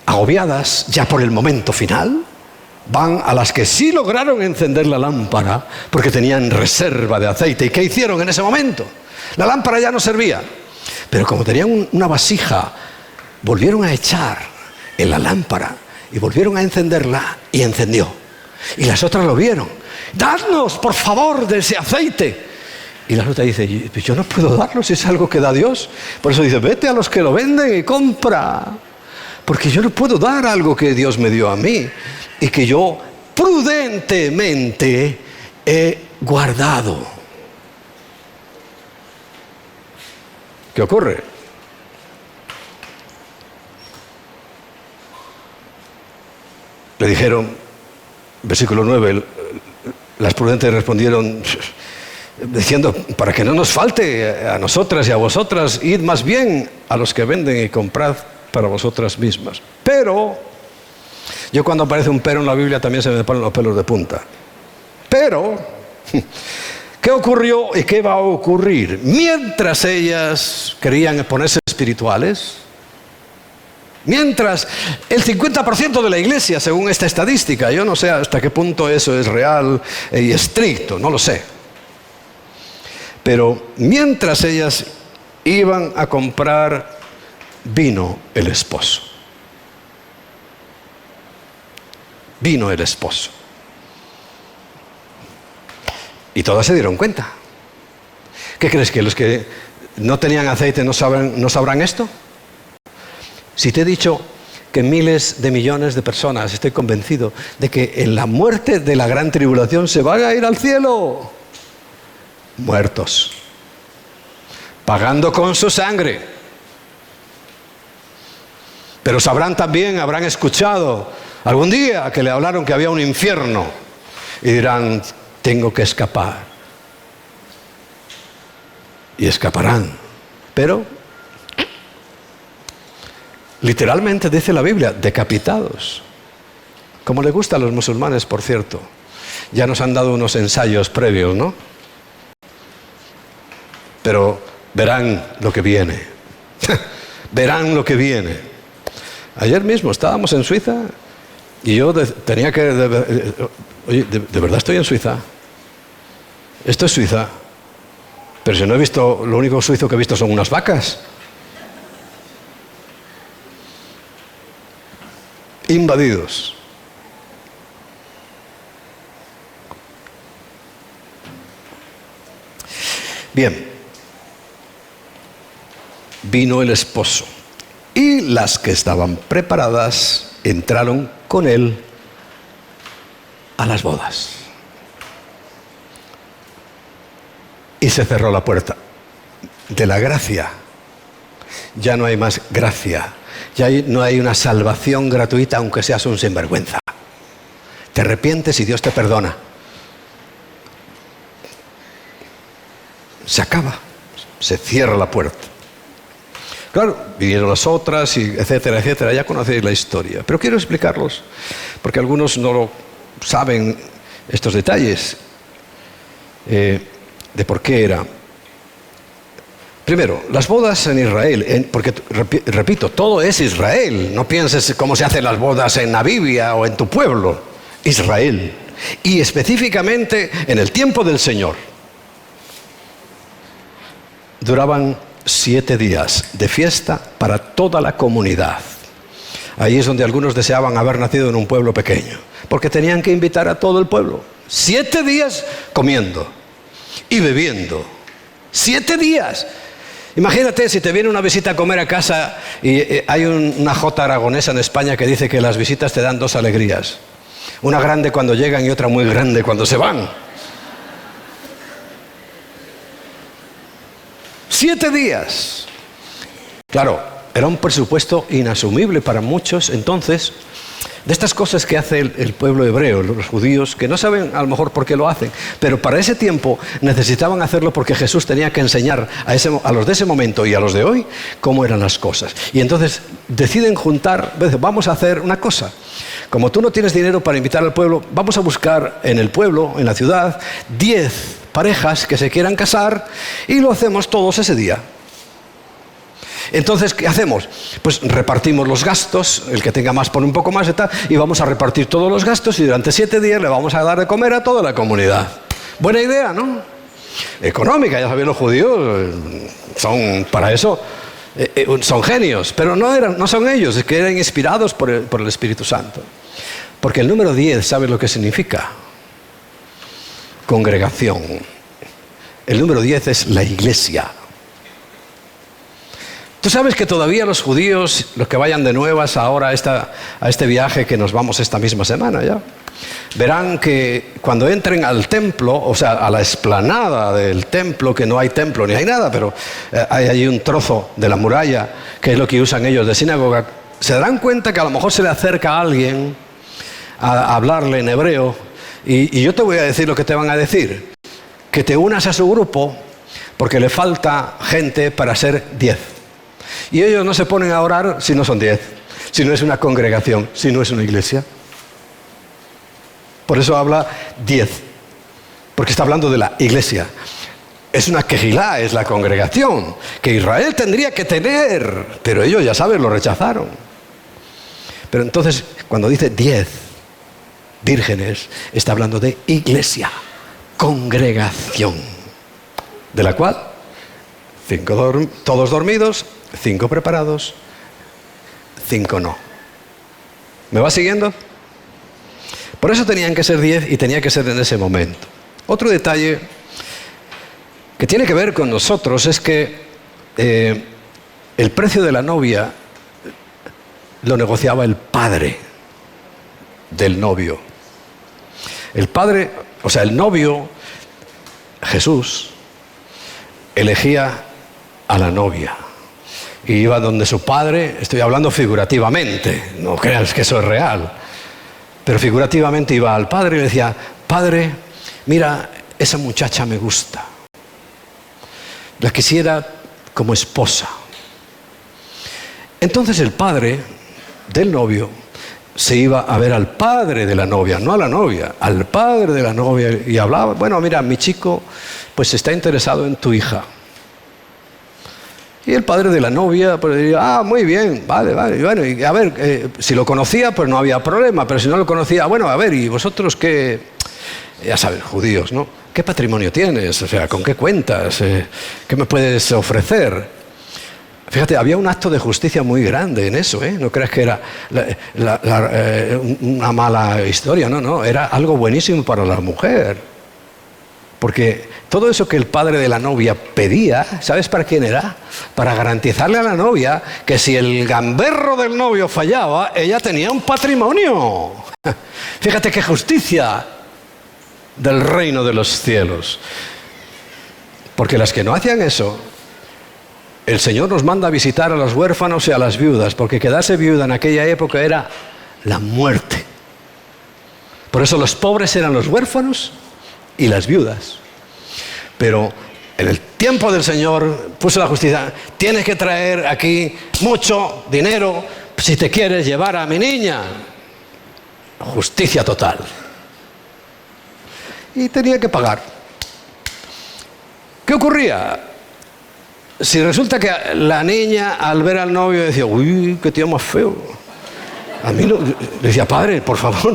S1: agobiadas ya por el momento final, van a las que sí lograron encender la lámpara porque tenían reserva de aceite. ¿Y qué hicieron en ese momento? La lámpara ya no servía, pero como tenían una vasija, volvieron a echar en la lámpara y volvieron a encenderla y encendió. Y las otras lo vieron. Dadnos, por favor, de ese aceite. Y la otra dice, yo no puedo darlo si es algo que da Dios. Por eso dice, vete a los que lo venden y compra. Porque yo no puedo dar algo que Dios me dio a mí y que yo prudentemente he guardado. ¿Qué ocurre? Le dijeron, versículo 9, las prudentes respondieron diciendo, para que no nos falte a nosotras y a vosotras, id más bien a los que venden y comprad para vosotras mismas. Pero, yo cuando aparece un pero en la Biblia también se me ponen los pelos de punta. Pero, ¿qué ocurrió y qué va a ocurrir? Mientras ellas querían ponerse espirituales, mientras el 50% de la iglesia, según esta estadística, yo no sé hasta qué punto eso es real y estricto, no lo sé. Pero mientras ellas iban a comprar, vino el esposo. Vino el esposo. Y todas se dieron cuenta. ¿Qué crees? ¿Que los que no tenían aceite no sabrán esto? Si te he dicho que miles de millones de personas, estoy convencido de que en la muerte de la gran tribulación se van a ir al cielo. Muertos. Pagando con su sangre. Pero sabrán también, habrán escuchado algún día que le hablaron que había un infierno. Y dirán, tengo que escapar. Y escaparán. Pero literalmente dice la Biblia, decapitados. Como le gusta a los musulmanes, por cierto. Ya nos han dado unos ensayos previos, ¿no? Pero verán lo que viene. Verán lo que viene. Ayer mismo estábamos en Suiza y yo tenía que... Oye, ¿de verdad estoy en Suiza? Esto es Suiza. Pero si no he visto, lo único suizo que he visto son unas vacas. Invadidos. Bien. Vino el esposo y las que estaban preparadas entraron con él a las bodas. Y se cerró la puerta de la gracia. Ya no hay más gracia. Ya no hay una salvación gratuita aunque seas un sinvergüenza. Te arrepientes y Dios te perdona. Se acaba. Se cierra la puerta. Claro, vinieron las otras, y etcétera, etcétera. Ya conocéis la historia. Pero quiero explicarlos, porque algunos no lo saben estos detalles de por qué era. Primero, las bodas en Israel, porque repito, todo es Israel. No pienses cómo se hacen las bodas en Namibia o en tu pueblo. Israel. Y específicamente en el tiempo del Señor. Duraban 7 días de fiesta para toda la comunidad. Ahí es donde algunos deseaban haber nacido en un pueblo pequeño, porque tenían que invitar a todo el pueblo. 7 días comiendo y bebiendo. 7 días. Imagínate si te viene una visita a comer a casa y hay una jota aragonesa en España que dice que las visitas te dan 2 alegrías. Una grande cuando llegan y otra muy grande cuando se van. 7 días. Claro, era un presupuesto inasumible para muchos. Entonces, de estas cosas que hace el pueblo hebreo, los judíos, que no saben a lo mejor por qué lo hacen, pero para ese tiempo necesitaban hacerlo porque Jesús tenía que enseñar a los de ese momento y a los de hoy cómo eran las cosas. Y entonces deciden juntar, vamos a hacer una cosa. Como tú no tienes dinero para invitar al pueblo, vamos a buscar en el pueblo, en la ciudad, 10 parejas que se quieran casar y lo hacemos todos ese día. Entonces, ¿qué hacemos? Pues repartimos los gastos, el que tenga más pone un poco más y tal, y vamos a repartir todos los gastos y durante 7 días le vamos a dar de comer a toda la comunidad. Buena idea, ¿no? Económica, ya sabéis, los judíos son para eso. son genios, pero no son ellos, es que eran inspirados por el Espíritu Santo. Porque el número 10, ¿sabes lo que significa? Congregación. El número 10 es la iglesia. Tú sabes que todavía los judíos, los que vayan de nuevas ahora a este viaje que nos vamos esta misma semana ya, verán que cuando entren al templo, o sea, a la explanada del templo, que no hay templo ni hay nada, pero hay allí un trozo de la muralla, que es lo que usan ellos de sinagoga, se darán cuenta que a lo mejor se le acerca a alguien a hablarle en hebreo, y yo te voy a decir lo que te van a decir, que te unas a su grupo porque le falta gente para ser 10. Y ellos no se ponen a orar si no son 10, si no es una congregación, si no es una iglesia. Por eso habla 10, porque está hablando de la iglesia. Es una quejilá, es la congregación que Israel tendría que tener, pero ellos, ya sabes, lo rechazaron. Pero entonces, cuando dice 10 vírgenes, está hablando de iglesia, congregación, de la cual 5 todos dormidos, 5 preparados, 5 no. ¿Me va siguiendo? Por eso tenían que ser 10 y tenía que ser en ese momento. Otro detalle que tiene que ver con nosotros es que el precio de la novia lo negociaba el padre del novio. El padre, o sea, el novio, Jesús, elegía a la novia. Y iba donde su padre, estoy hablando figurativamente, no creas que eso es real, pero figurativamente iba al padre y le decía: padre, mira, esa muchacha me gusta, la quisiera como esposa. Entonces el padre del novio se iba a ver al padre de la novia, no a la novia, al padre de la novia, y hablaba: bueno, mira, mi chico pues está interesado en tu hija. Y el padre de la novia pues diría: ah, muy bien, vale, y bueno, y a ver, si lo conocía pues no había problema, pero si no lo conocía, bueno, a ver, ¿y vosotros qué? Ya sabes, judíos, ¿no? ¿Qué patrimonio tienes? O sea, ¿con qué cuentas? ¿Qué me puedes ofrecer? Fíjate, había un acto de justicia muy grande en eso, ¿eh? No creas que era una mala historia, no, era algo buenísimo para la mujer. Porque todo eso que el padre de la novia pedía, ¿sabes para quién era? Para garantizarle a la novia que si el gamberro del novio fallaba, ella tenía un patrimonio. Fíjate qué justicia del reino de los cielos. Porque las que no hacían eso, el Señor nos manda a visitar a los huérfanos y a las viudas, porque quedarse viuda en aquella época era la muerte. Por eso los pobres eran los huérfanos y las viudas. Pero en el tiempo del Señor puso la justicia: tienes que traer aquí mucho dinero si te quieres llevar a mi niña. Justicia total. Y tenía que pagar. ¿Qué ocurría? Si resulta que la niña al ver al novio decía: uy, qué tío más feo. A mí le decía: padre, por favor,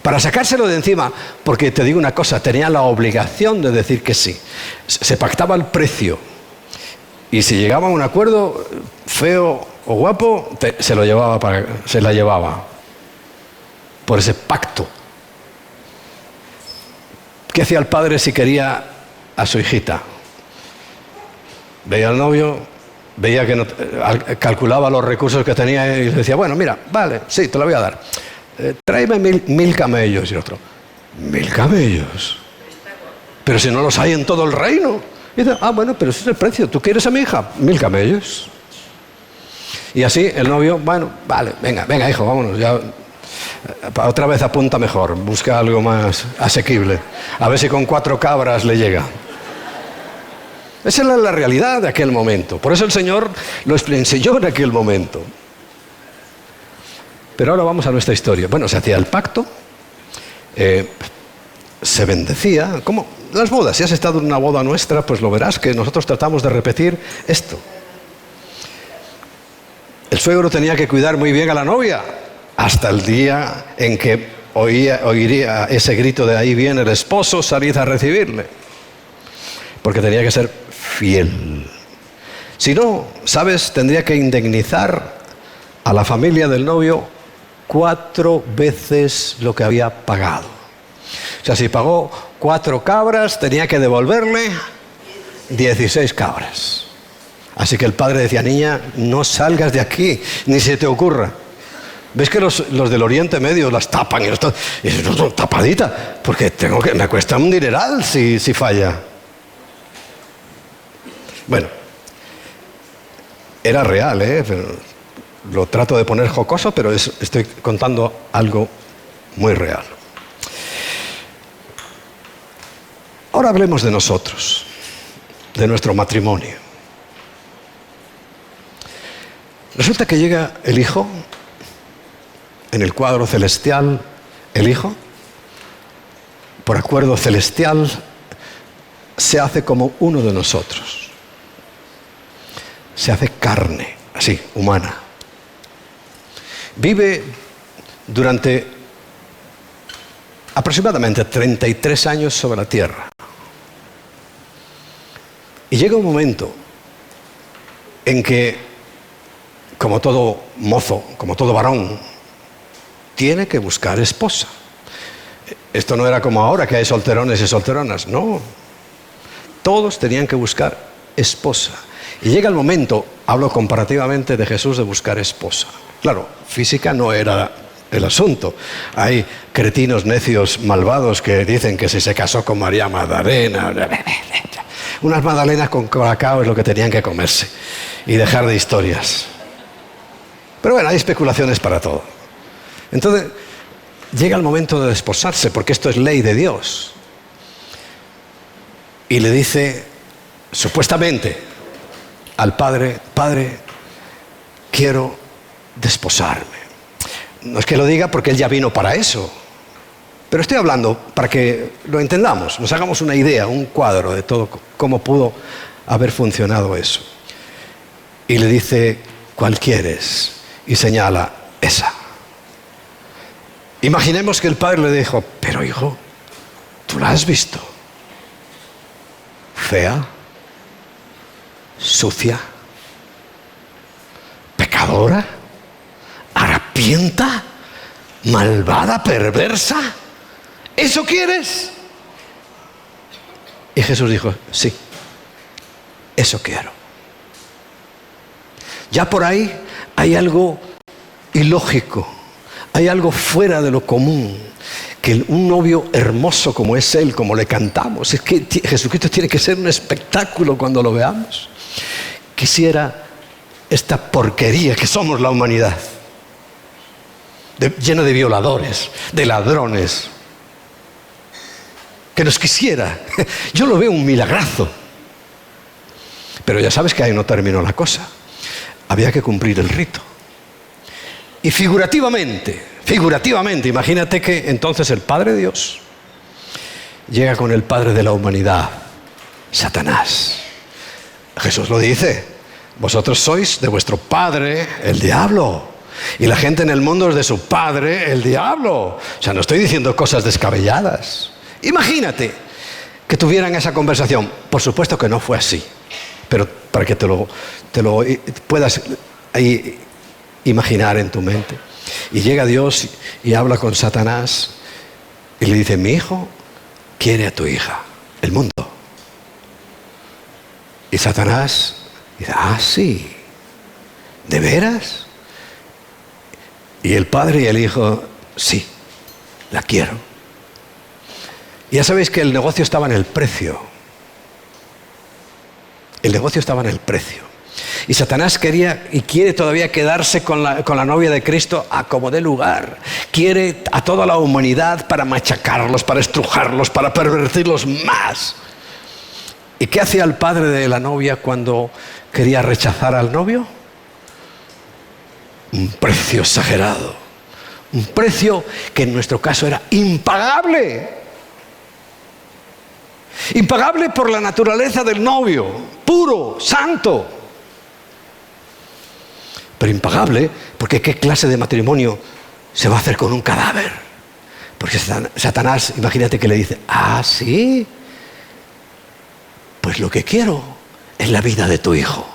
S1: para sacárselo de encima, porque te digo una cosa, tenía la obligación de decir que sí. Se pactaba el precio. Y si llegaba a un acuerdo, feo o guapo, se la llevaba. Por ese pacto. ¿Qué hacía el padre si quería a su hijita? Veía al novio, veía que no, calculaba los recursos que tenía y decía: bueno, mira, vale, sí, te lo voy a dar. Tráeme 1000 camellos. Y el otro: 1000 camellos. Pero si no los hay en todo el reino. Y dice: ah, bueno, pero ese es el precio. ¿Tú quieres a mi hija? 1000 camellos. Y así el novio: bueno, vale, venga, hijo, vámonos. Ya, otra vez apunta mejor. Busca algo más asequible. A ver si con 4 cabras le llega. Esa era la realidad de aquel momento. Por eso el Señor lo enseñó en aquel momento. Pero ahora vamos a nuestra historia. Bueno, se hacía el pacto, se bendecía. ¿Cómo? Las bodas. Si has estado en una boda nuestra, pues lo verás que nosotros tratamos de repetir esto. El suegro tenía que cuidar muy bien a la novia hasta el día en que oiría ese grito de: ahí viene el esposo, salid a recibirle. Porque tenía que ser fiel. Si no, ¿sabes? Tendría que indemnizar a la familia del novio 4 veces lo que había pagado. O sea, si pagó 4 cabras, tenía que devolverle 16 cabras. Así que el padre decía, niña, no salgas de aquí, ni se te ocurra. ¿Ves que los del Oriente Medio las tapan? Y no, tapadita, porque me cuesta un dineral si falla. Bueno, era real, pero lo trato de poner jocoso, pero estoy contando algo muy real. Ahora hablemos de nosotros, de nuestro matrimonio. Resulta que llega el Hijo, en el cuadro celestial, el Hijo, por acuerdo celestial, se hace como uno de nosotros. Se hace carne, así, humana. Vive durante aproximadamente 33 años sobre la tierra. Y llega un momento en que, como todo mozo, como todo varón, tiene que buscar esposa. Esto no era como ahora que hay solterones y solteronas, no. Todos tenían que buscar esposa. Y llega el momento, hablo comparativamente de Jesús, de buscar esposa. Claro, física no era el asunto. Hay cretinos, necios, malvados que dicen que si se casó con María Magdalena, unas magdalenas con colacao es lo que tenían que comerse y dejar de historias. Pero bueno, hay especulaciones para todo. Entonces, llega el momento de desposarse, porque esto es ley de Dios. Y le dice, supuestamente, al padre, Padre, quiero desposarme. No es que lo diga porque él ya vino para eso, pero estoy hablando para que lo entendamos, nos hagamos una idea, un cuadro de todo, cómo pudo haber funcionado eso. Y le dice, ¿cuál quieres? Y señala, esa. Imaginemos que el padre le dijo, pero hijo, ¿tú la has visto? Fea, sucia, pecadora, harapienta, malvada, perversa. ¿Eso quieres? Y Jesús dijo, sí, eso quiero. Ya por ahí hay algo ilógico, hay algo fuera de lo común, que un novio hermoso como es él, como le cantamos, es que Jesucristo tiene que ser un espectáculo cuando lo veamos. Quisiera esta porquería que somos la humanidad, lleno de violadores, de ladrones, que nos quisiera. Yo lo veo un milagrazo. Pero ya sabes que ahí no terminó la cosa. Había que cumplir el rito. Y figurativamente, imagínate que entonces el Padre Dios llega con el Padre de la humanidad, Satanás. Jesús lo dice, vosotros sois de vuestro padre, el diablo. Y la gente en el mundo es de su padre, el diablo. O sea, no estoy diciendo cosas descabelladas. Imagínate que tuvieran esa conversación. Por supuesto que no fue así. Pero para que te lo puedas ahí imaginar en tu mente. Y llega Dios y habla con Satanás y le dice, mi hijo quiere a tu hija, el mundo. Y Satanás dice, sí, ¿de veras? Y el padre y el hijo, sí, la quiero. Y ya sabéis que el negocio estaba en el precio. El negocio estaba en el precio. Y Satanás quería y quiere todavía quedarse con la novia de Cristo a como dé lugar. Quiere a toda la humanidad para machacarlos, para estrujarlos, para pervertirlos más. ¿Y qué hacía el padre de la novia cuando quería rechazar al novio? Un precio exagerado. Un precio que en nuestro caso era impagable. Impagable por la naturaleza del novio, puro, santo. Pero impagable porque ¿qué clase de matrimonio se va a hacer con un cadáver? Porque Satanás, imagínate que le dice, sí, pues lo que quiero es la vida de tu hijo.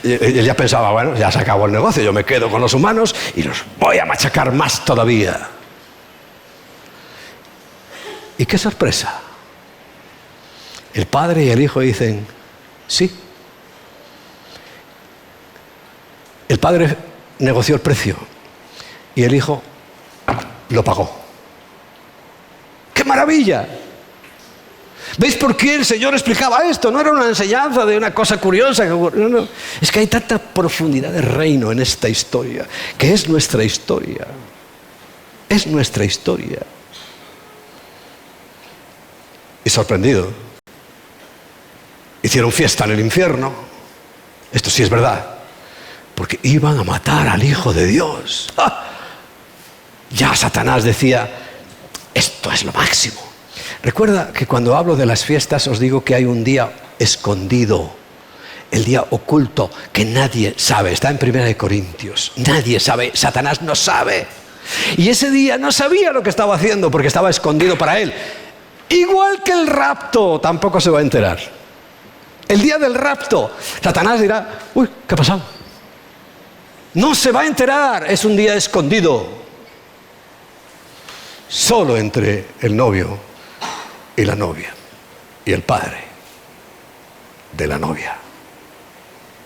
S1: él ya pensaba, bueno, ya se acabó el negocio, yo me quedo con los humanos y los voy a machacar más todavía. Y qué sorpresa. El Padre y el Hijo dicen, sí. El Padre negoció el precio y el Hijo lo pagó. ¡Qué maravilla! ¿Veis por qué el Señor explicaba esto? No era una enseñanza de una cosa curiosa. No. Es que hay tanta profundidad de reino en esta historia, que es nuestra historia. Es nuestra historia. Y sorprendido, hicieron fiesta en el infierno. Esto sí es verdad, porque iban a matar al Hijo de Dios. ¡Ah! Ya Satanás decía, esto es lo máximo. Recuerda que cuando hablo de las fiestas os digo que hay un día escondido, el día oculto que nadie sabe. Está en 1 Corintios. Nadie sabe, Satanás no sabe. Y ese día no sabía lo que estaba haciendo porque estaba escondido para él. Igual que el rapto, tampoco se va a enterar. El día del rapto, Satanás dirá, uy, ¿qué ha pasado? No se va a enterar, es un día escondido. Solo entre el novio y la novia, y el padre de la novia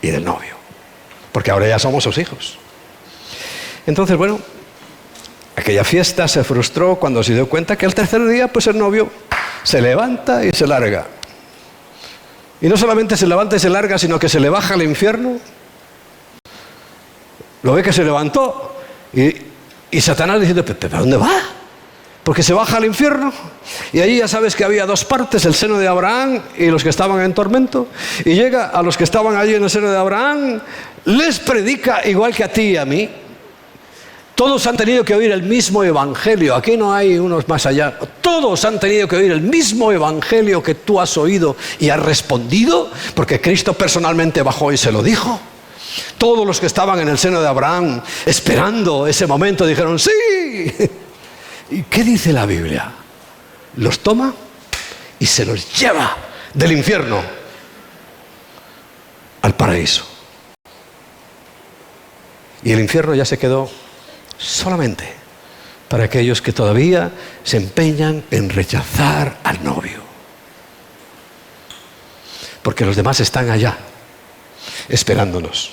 S1: y del novio, porque ahora ya somos sus hijos. Entonces, bueno, aquella fiesta se frustró cuando se dio cuenta que al tercer día, pues el novio se levanta y se larga. Y no solamente se levanta y se larga, sino que se le baja al infierno. Lo ve que se levantó y Satanás diciendo, ¿pero dónde va? Porque se baja al infierno y allí ya sabes que había dos partes, el seno de Abraham y los que estaban en tormento, y llega a los que estaban allí en el seno de Abraham, les predica igual que a ti y a mí. Todos han tenido que oír el mismo evangelio, aquí no hay unos más allá, todos han tenido que oír el mismo evangelio que tú has oído y has respondido, porque Cristo personalmente bajó y se lo dijo. Todos los que estaban en el seno de Abraham esperando ese momento dijeron ¡sí! ¿Y qué dice la Biblia? Los toma y se los lleva del infierno al paraíso. Y el infierno ya se quedó solamente para aquellos que todavía se empeñan en rechazar al novio. Porque los demás están allá, esperándonos.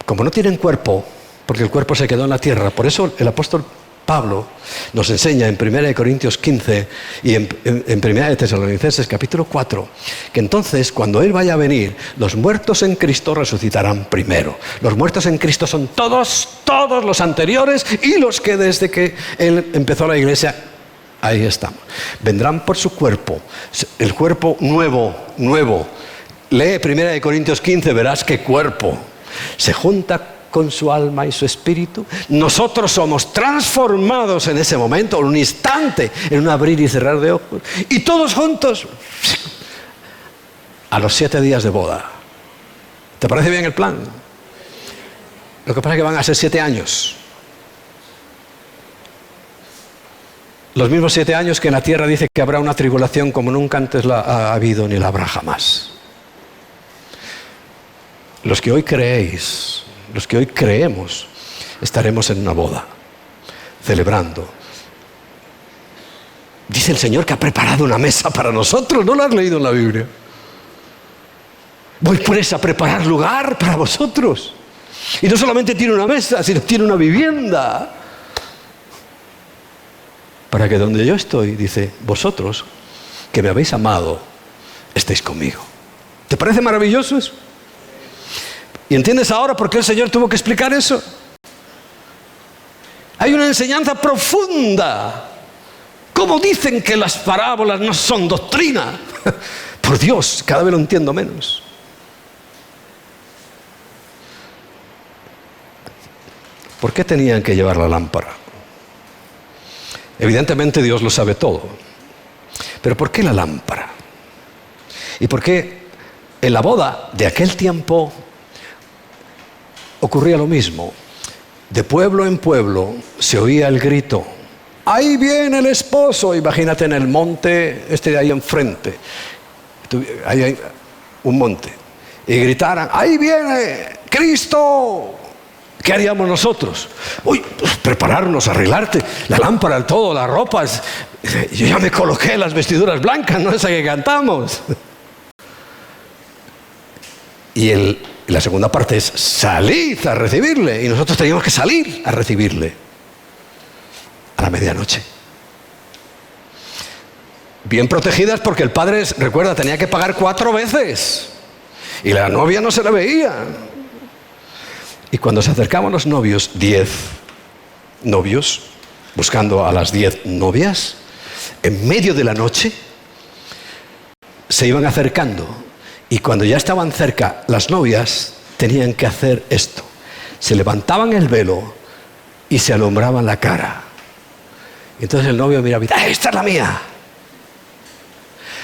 S1: Como no tienen cuerpo, porque el cuerpo se quedó en la tierra, por eso el apóstol Pablo nos enseña en 1 Corintios 15 y en 1 Tesalonicenses capítulo 4 que entonces cuando Él vaya a venir, los muertos en Cristo resucitarán primero. Los muertos en Cristo son todos los anteriores y los que desde que Él empezó la iglesia, ahí estamos. Vendrán por su cuerpo, el cuerpo nuevo. Lee 1 Corintios 15, verás qué cuerpo se junta con su alma y su espíritu. Nosotros somos transformados en ese momento, en un instante, en un abrir y cerrar de ojos, y todos juntos a los 7 días de boda. ¿Te parece bien el plan? Lo que pasa es que van a ser 7 años. Los mismos 7 años que en la tierra dice que habrá una tribulación como nunca antes la ha habido ni la habrá jamás. Los que hoy creéis, los que hoy creemos, estaremos en una boda, celebrando. Dice el Señor que ha preparado una mesa para nosotros, ¿no lo has leído en la Biblia? Voy pues a preparar lugar para vosotros. Y no solamente tiene una mesa, sino tiene una vivienda. Para que donde yo estoy, dice, vosotros, que me habéis amado, estéis conmigo. ¿Te parece maravilloso eso? ¿Y entiendes ahora por qué el Señor tuvo que explicar eso? Hay una enseñanza profunda. ¿Cómo dicen que las parábolas no son doctrina? Por Dios, cada vez lo entiendo menos. ¿Por qué tenían que llevar la lámpara? Evidentemente Dios lo sabe todo. Pero ¿por qué la lámpara? ¿Y por qué en la boda de aquel tiempo ocurría lo mismo? De pueblo en pueblo se oía el grito, ¡ahí viene el esposo! Imagínate en el monte de ahí enfrente, hay un monte, y gritaran, ¡ahí viene Cristo! ¿Qué haríamos nosotros? Uy, pues prepararnos, arreglarte, la lámpara, todo, las ropas. Yo ya me coloqué las vestiduras blancas, no esa que cantamos. Y la segunda parte es, salid a recibirle. Y nosotros teníamos que salir a recibirle a la medianoche. Bien protegidas porque el padre, recuerda, tenía que pagar 4 veces. Y la novia no se la veía. Y cuando se acercaban los novios, 10 novios, buscando a las 10 novias, en medio de la noche, se iban acercando. Y cuando ya estaban cerca, las novias tenían que hacer esto. Se levantaban el velo y se alumbraban la cara. Y entonces el novio miraba y decía, ¡esta es la mía!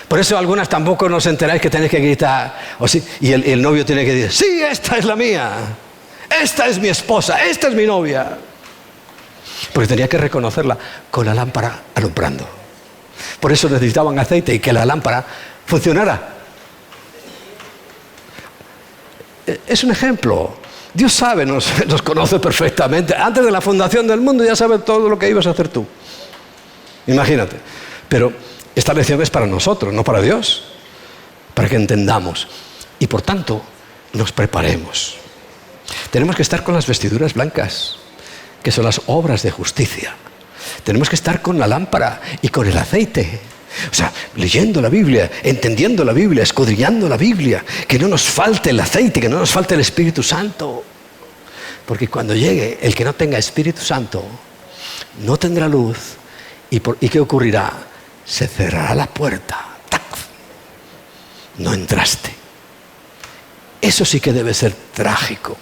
S1: Por eso algunas tampoco nos enteráis que tenéis que gritar. O sí, y el novio tiene que decir, ¡sí, esta es la mía! Esta es mi esposa, esta es mi novia. Porque tenía que reconocerla con la lámpara alumbrando. Por eso necesitaban aceite y que la lámpara funcionara. Es un ejemplo. Dios sabe, nos conoce perfectamente. Antes de la fundación del mundo ya sabe todo lo que ibas a hacer tú. Imagínate. Pero esta lección es para nosotros, no para Dios. Para que entendamos. Y por tanto, nos preparemos. Tenemos que estar con las vestiduras blancas, que son las obras de justicia. Tenemos que estar con la lámpara y con el aceite. O sea, leyendo la Biblia, entendiendo la Biblia, escudriñando la Biblia. Que no nos falte el aceite, que no nos falte el Espíritu Santo. Porque cuando llegue el que no tenga Espíritu Santo, no tendrá luz. ¿Y qué ocurrirá? Se cerrará la puerta. ¡Tac! No entraste. Eso sí que debe ser trágico.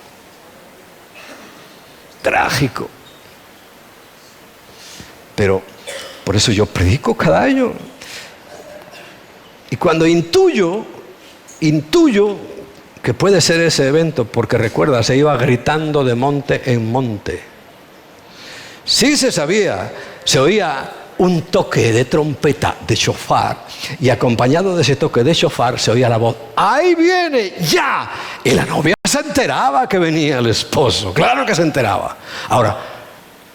S1: Trágico. Pero por eso yo predico cada año. Y cuando intuyo que puede ser ese evento, porque recuerda, se iba gritando de monte en monte. Sí se sabía, se oía un toque de trompeta, de shofar, y acompañado de ese toque de shofar se oía la voz, ¡ahí viene, ya! Y la novia se enteraba que venía el esposo, claro que se enteraba. Ahora,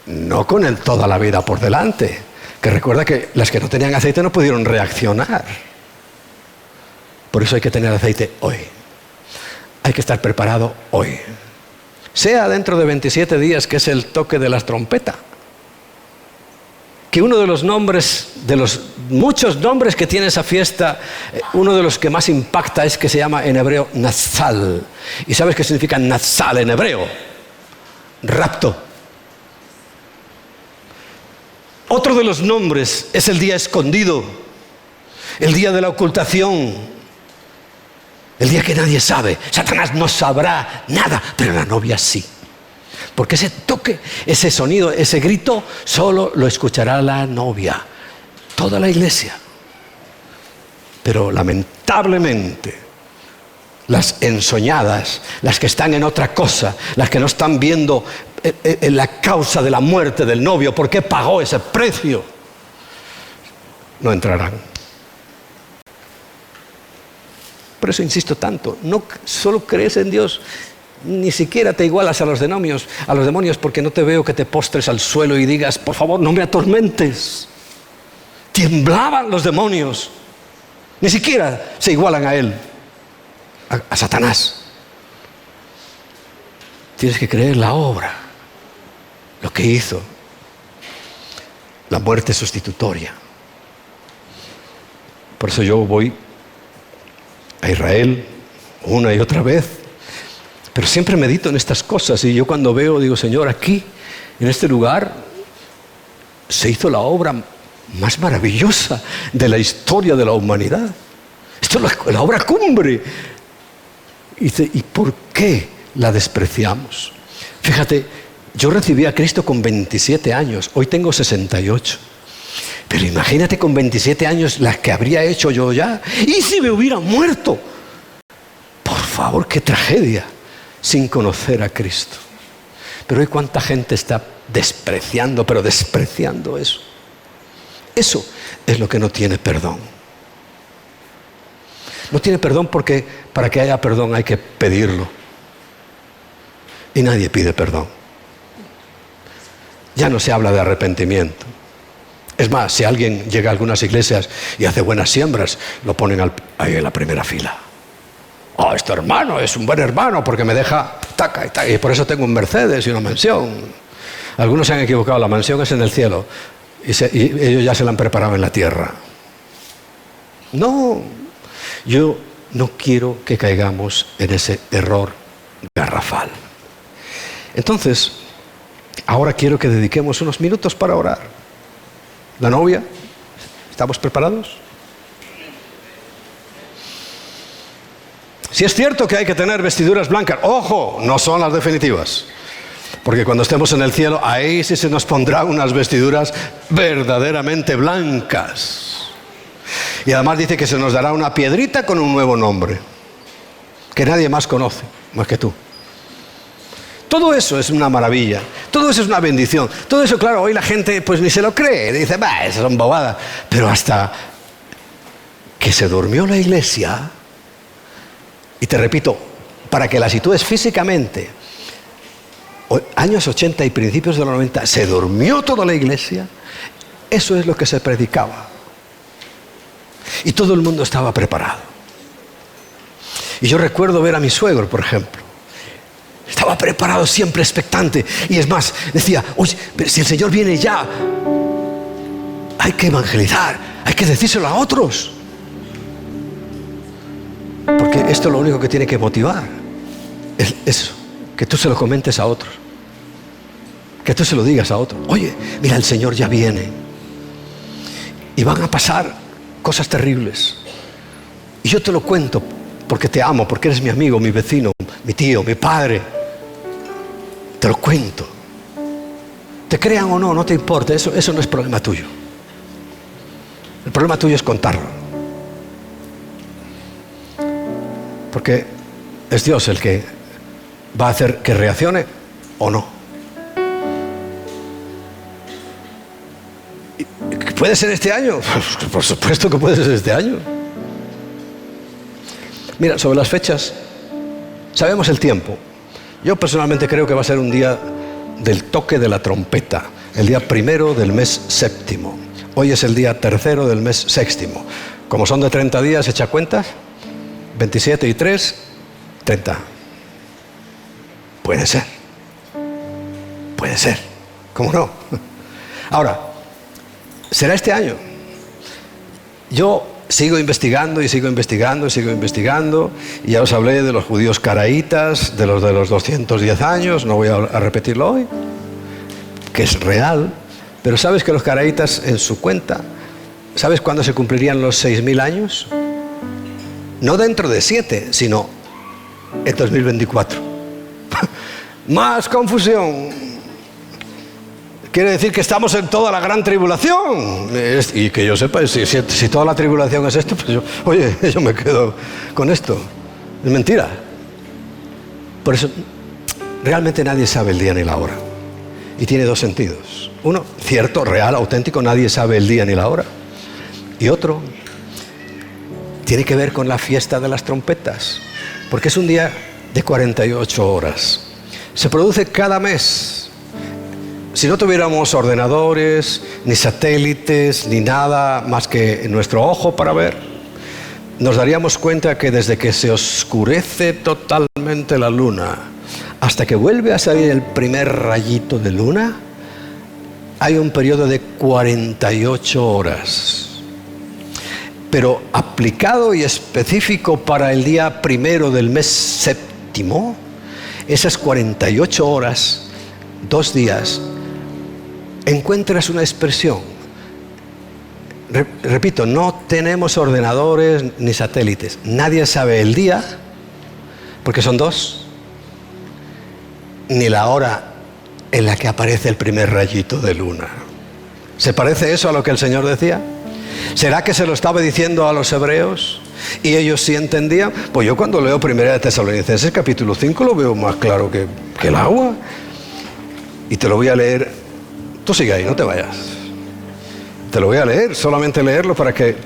S1: no con él toda la vida por delante, que recuerda que las que no tenían aceite no pudieron reaccionar. Por eso hay que tener aceite hoy. Hay que estar preparado hoy. Sea dentro de 27 días, que es el toque de las trompetas. Que uno de los nombres, de los muchos nombres que tiene esa fiesta, uno de los que más impacta es que se llama en hebreo Natsal. ¿Y sabes qué significa Natsal en hebreo? Rapto. Otro de los nombres es el día escondido, el día de la ocultación, el día que nadie sabe. Satanás no sabrá nada, pero la novia sí. Porque ese toque, ese sonido, ese grito, solo lo escuchará la novia, toda la iglesia. Pero lamentablemente, las ensoñadas, las que están en otra cosa, las que no están viendo la causa de la muerte del novio, ¿por qué pagó ese precio? No entrarán. Por eso insisto tanto, no solo crees en Dios, ni siquiera te igualas a los demonios, porque no te veo que te postres al suelo y digas, por favor, no me atormentes. Temblaban los demonios, ni siquiera se igualan a él, a Satanás. Tienes que creer la obra, lo que hizo, la muerte sustitutoria. Por eso yo voy a Israel una y otra vez, pero siempre medito en estas cosas y yo cuando veo digo, Señor, aquí, en este lugar, se hizo la obra más maravillosa de la historia de la humanidad. Esto es la obra cumbre. Y dice, ¿y por qué la despreciamos? Fíjate, yo recibí a Cristo con 27 años, hoy tengo 68. Pero imagínate con 27 años las que habría hecho yo ya. ¿Y si me hubiera muerto? Por favor, qué tragedia, sin conocer a Cristo. Pero hoy cuánta gente está despreciando, pero despreciando eso. Eso es lo que no tiene perdón. No tiene perdón porque para que haya perdón hay que pedirlo. Y nadie pide perdón. Ya no se habla de arrepentimiento. Es más, si alguien llega a algunas iglesias y hace buenas siembras, lo ponen ahí en la primera fila. Oh, este hermano es un buen hermano porque me deja taca y taca, y por eso tengo un Mercedes y una mansión. Algunos se han equivocado, la mansión es en el cielo y ellos ya se la han preparado en la tierra. No, yo no quiero que caigamos en ese error garrafal. Entonces, ahora quiero que dediquemos unos minutos para orar. La novia, ¿estamos preparados? Si es cierto que hay que tener vestiduras blancas, ojo, no son las definitivas. Porque cuando estemos en el cielo, ahí sí se nos pondrán unas vestiduras verdaderamente blancas. Y además dice que se nos dará una piedrita con un nuevo nombre, que nadie más conoce, más que tú. Todo eso es una maravilla, todo eso es una bendición. Todo eso, claro, hoy la gente pues ni se lo cree, dice, bah, esas son bobadas. Pero hasta que se durmió la iglesia, y te repito, para que la sitúes físicamente, años 80 y principios de los 90, se durmió toda la iglesia, eso es lo que se predicaba. Y todo el mundo estaba preparado. Y yo recuerdo ver a mi suegro, por ejemplo. Estaba preparado, siempre expectante. Y es más, decía, oye, pero si el Señor viene ya, hay que evangelizar, hay que decírselo a otros. Porque esto es lo único que tiene que motivar. Es eso, que tú se lo comentes a otros. Que tú se lo digas a otros. Oye, mira, el Señor ya viene. Y van a pasar cosas terribles. Y yo te lo cuento porque te amo, porque eres mi amigo, mi vecino, mi tío, mi padre. Te lo cuento. Te crean o no, no te importa. Eso no es problema tuyo. El problema tuyo es contarlo. Porque es Dios el que va a hacer que reaccione o no. ¿Puede ser este año? Por supuesto que puede ser este año. Mira, sobre las fechas, sabemos el tiempo. Yo personalmente creo que va a ser un día del toque de la trompeta, el día 1 del mes séptimo. Hoy es el día 3 del mes séptimo. Como son de 30 días, echa cuentas. 27 y 3, 30. Puede ser. Puede ser. ¿Cómo no? Ahora, ¿será este año? Yo sigo investigando y sigo investigando y sigo investigando. Y ya os hablé de los judíos caraítas, de los 210 años, no voy a repetirlo hoy, que es real. Pero ¿sabes que los caraítas en su cuenta, ¿sabes cuándo se cumplirían los 6.000 años? No dentro de 7, sino en 2024. Más confusión. Quiere decir que estamos en toda la gran tribulación. Y que yo sepa, si toda la tribulación es esto, pues yo me quedo con esto. Es mentira. Por eso, realmente nadie sabe el día ni la hora. Y tiene dos sentidos. Uno, cierto, real, auténtico, nadie sabe el día ni la hora. Y otro, tiene que ver con la fiesta de las trompetas, porque es un día de 48 horas. Se produce cada mes. Si no tuviéramos ordenadores, ni satélites, ni nada más que nuestro ojo para ver, nos daríamos cuenta que desde que se oscurece totalmente la luna hasta que vuelve a salir el primer rayito de luna, hay un periodo de 48 horas. Pero aplicado y específico para el día 1 del mes séptimo, esas 48 horas, 2 días, encuentras una expresión. Repito, no tenemos ordenadores ni satélites. Nadie sabe el día, porque son 2, ni la hora en la que aparece el primer rayito de luna. ¿Se parece eso a lo que el Señor decía? ¿Será que se lo estaba diciendo a los hebreos y ellos sí entendían? Pues yo cuando leo 1 de Tesalonicenses capítulo 5 lo veo más claro que el agua. Y te lo voy a leer. Tú sigue ahí, no te vayas. Te lo voy a leer, solamente leerlo para que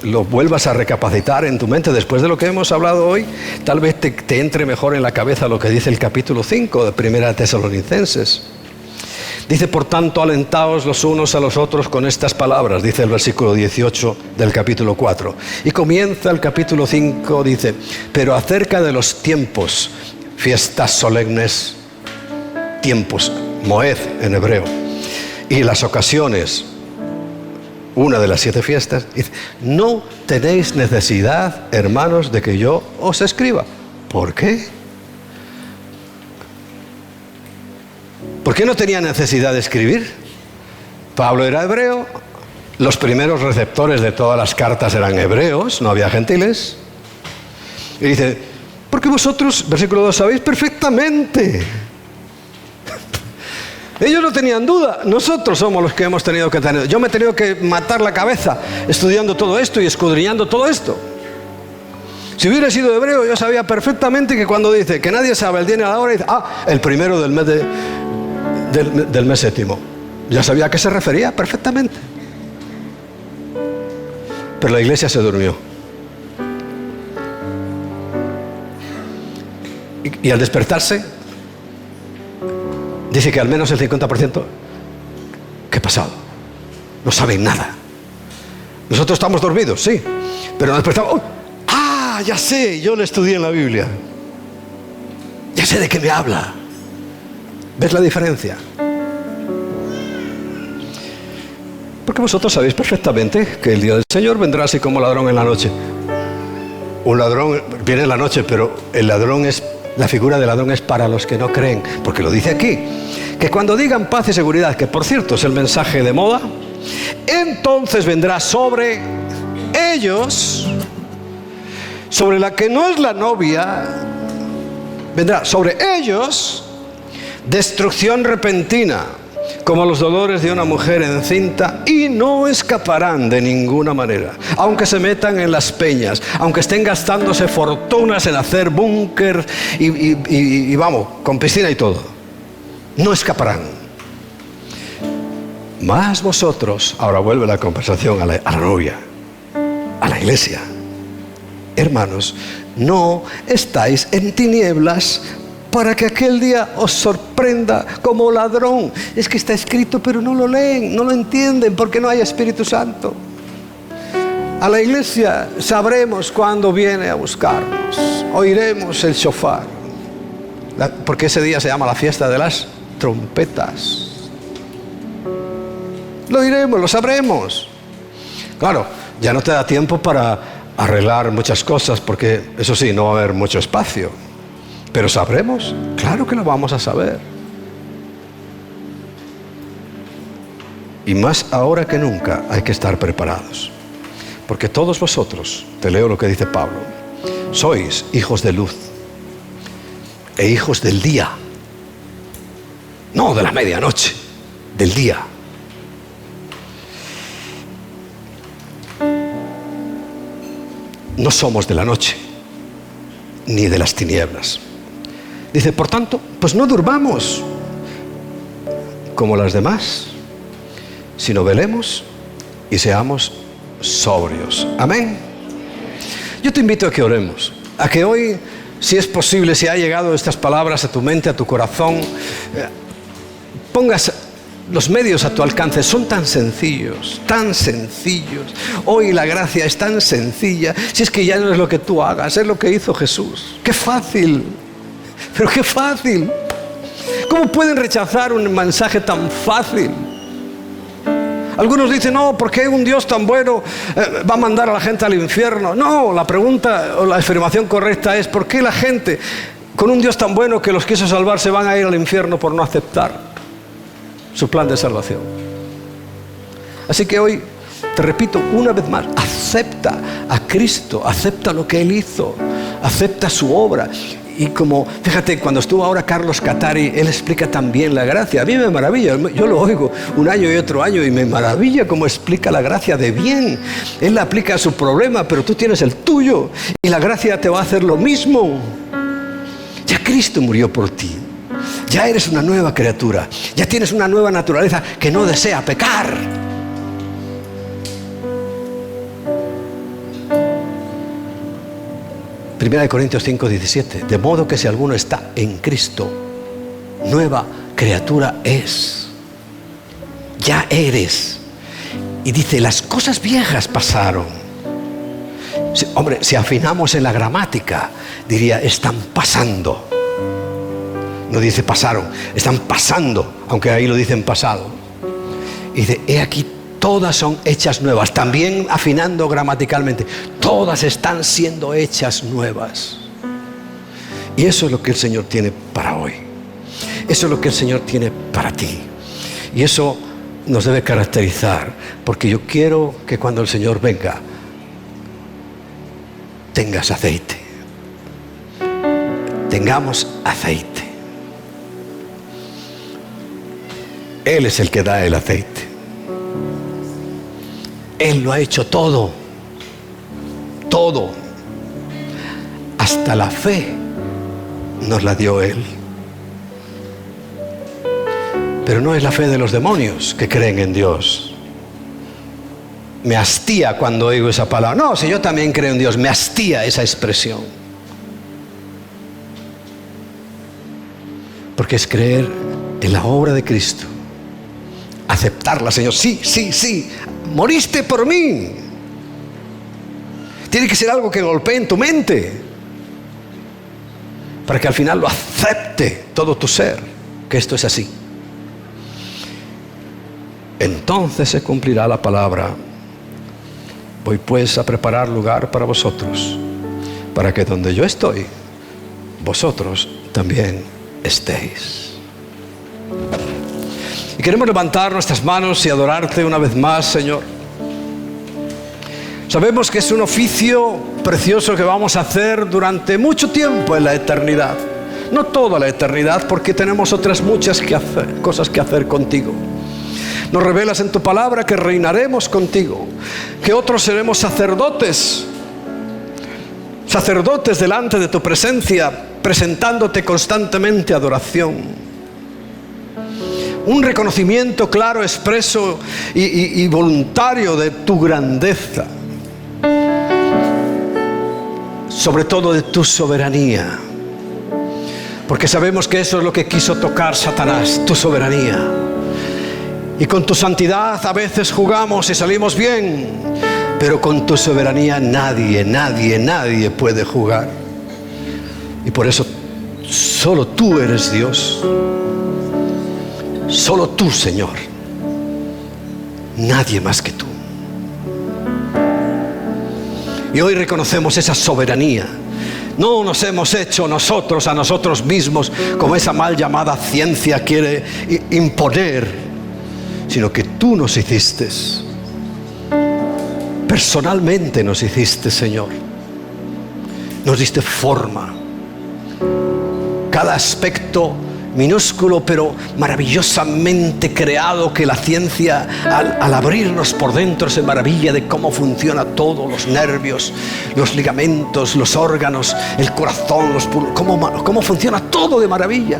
S1: lo vuelvas a recapacitar en tu mente. Después de lo que hemos hablado hoy, tal vez te entre mejor en la cabeza lo que dice el capítulo 5 de Primera de Tesalonicenses. Dice, por tanto, alentaos los unos a los otros con estas palabras, dice el versículo 18 del capítulo 4. Y comienza el capítulo 5, dice, pero acerca de los tiempos, fiestas solemnes, tiempos, moed en hebreo, y las ocasiones, una de las 7 fiestas, dice, no tenéis necesidad, hermanos, de que yo os escriba. ¿Por qué? ¿Por qué no tenía necesidad de escribir? Pablo era hebreo, los primeros receptores de todas las cartas eran hebreos, no había gentiles. Y dice, porque vosotros, versículo 2, sabéis perfectamente. Ellos no tenían duda, nosotros somos los que hemos tenido que tener. Yo me he tenido que matar la cabeza estudiando todo esto y escudriñando todo esto. Si hubiera sido hebreo, yo sabía perfectamente que cuando dice que nadie sabe el día ni la hora, dice, el primero del mes séptimo. Ya sabía a qué se refería perfectamente. Pero la iglesia se durmió. Y al despertarse, dice que al menos el 50%, ¿qué ha pasado? No saben nada. Nosotros estamos dormidos, sí, pero nos despertamos. Ya sé, yo le estudié en la Biblia. Ya sé de qué me habla. ¿Ves la diferencia? Porque vosotros sabéis perfectamente que el día del Señor vendrá así como ladrón en la noche. Un ladrón viene en la noche, pero la figura del ladrón es para los que no creen, porque lo dice aquí, que cuando digan paz y seguridad, que por cierto es el mensaje de moda, entonces vendrá sobre ellos, sobre la que no es la novia, vendrá sobre ellos destrucción repentina, como los dolores de una mujer encinta, y no escaparán de ninguna manera, aunque se metan en las peñas, aunque estén gastándose fortunas en hacer búnker y vamos, con piscina y todo, no escaparán. Más vosotros, ahora vuelve la conversación a la novia, a la iglesia, hermanos, no estáis en tinieblas para que aquel día os sorprenda como ladrón. Es que está escrito, pero no lo leen, no lo entienden, porque no hay Espíritu Santo. A la iglesia sabremos cuándo viene a buscarnos, oiremos el shofar, porque ese día se llama la fiesta de las trompetas. Lo oiremos, lo sabremos. Claro, ya no te da tiempo para arreglar muchas cosas, porque eso sí, no va a haber mucho espacio. Pero sabremos, claro que lo vamos a saber. Y más ahora que nunca hay que estar preparados. Porque todos vosotros, te leo lo que dice Pablo, sois hijos de luz e hijos del día. No de la medianoche, del día. No somos de la noche, ni de las tinieblas. Dice, por tanto, pues no durmamos como las demás, sino velemos y seamos sobrios. Amén. Yo te invito a que oremos, a que hoy, si es posible, si ha llegado estas palabras a tu mente, a tu corazón, pongas los medios a tu alcance. Son tan sencillos, tan sencillos. Hoy la gracia es tan sencilla. Si es que ya no es lo que tú hagas, es lo que hizo Jesús. ¡Qué fácil! Pero qué fácil. ¿Cómo pueden rechazar un mensaje tan fácil? Algunos dicen, no, ¿por qué un Dios tan bueno va a mandar a la gente al infierno? No, la pregunta o la afirmación correcta es, ¿por qué la gente con un Dios tan bueno que los quiso salvar se van a ir al infierno por no aceptar su plan de salvación? Así que hoy te repito una vez más, acepta a Cristo, acepta lo que Él hizo, acepta su obra. Y como, fíjate, cuando estuvo ahora Carlos Catari, él explica también la gracia. A mí me maravilla, yo lo oigo un año y otro año y me maravilla cómo explica la gracia de bien. Él la aplica a su problema, pero tú tienes el tuyo y la gracia te va a hacer lo mismo. Ya Cristo murió por ti. Ya eres una nueva criatura. Ya tienes una nueva naturaleza que no desea pecar. 1 Corintios 5, 17. De modo que si alguno está en Cristo, nueva criatura es. Ya eres. Y dice, las cosas viejas pasaron. Hombre, si afinamos en la gramática, diría, están pasando. No dice pasaron, están pasando, aunque ahí lo dicen pasado. Y dice, he aquí, todas son hechas nuevas. También afinando gramaticalmente, todas están siendo hechas nuevas. Y eso es lo que el Señor tiene para hoy. Eso es lo que el Señor tiene para ti. Y eso nos debe caracterizar, porque yo quiero que cuando el Señor venga, tengas aceite. Tengamos aceite. Él es el que da el aceite. Él lo ha hecho todo. Todo. Hasta la fe nos la dio Él. Pero no es la fe de los demonios que creen en Dios. Me hastía cuando oigo esa palabra. No, si yo también creo en Dios, me hastía esa expresión. Porque es creer en la obra de Cristo. Aceptarla, Señor. Sí, sí, sí. Moriste por mí. Tiene que ser algo que golpee en tu mente, para que al final lo acepte todo tu ser, que esto es así. Entonces se cumplirá la palabra. Voy pues a preparar lugar para vosotros, para que donde yo estoy, vosotros también estéis. Y queremos levantar nuestras manos y adorarte una vez más, Señor. Sabemos que es un oficio precioso que vamos a hacer durante mucho tiempo en la eternidad. No toda la eternidad, porque tenemos otras muchas cosas que hacer contigo. Nos revelas en tu palabra que reinaremos contigo, que otros seremos sacerdotes delante de tu presencia, presentándote constantemente adoración. Un reconocimiento claro, expreso y voluntario de tu grandeza, sobre todo de tu soberanía, porque sabemos que eso es lo que quiso tocar Satanás, tu soberanía. Y con tu santidad a veces jugamos y salimos bien, pero con tu soberanía nadie puede jugar. Y por eso solo tú eres Dios. Solo tú, Señor. Nadie más que tú. Y hoy reconocemos esa soberanía. No nos hemos hecho nosotros a nosotros mismos, como esa mal llamada ciencia quiere imponer, sino que tú nos hiciste. Personalmente nos hiciste, Señor. Nos diste forma. Cada aspecto minúsculo pero maravillosamente creado, que la ciencia al abrirnos por dentro se maravilla de cómo funciona todo, los nervios, los ligamentos, los órganos, el corazón, los pulmones, cómo funciona todo de maravilla.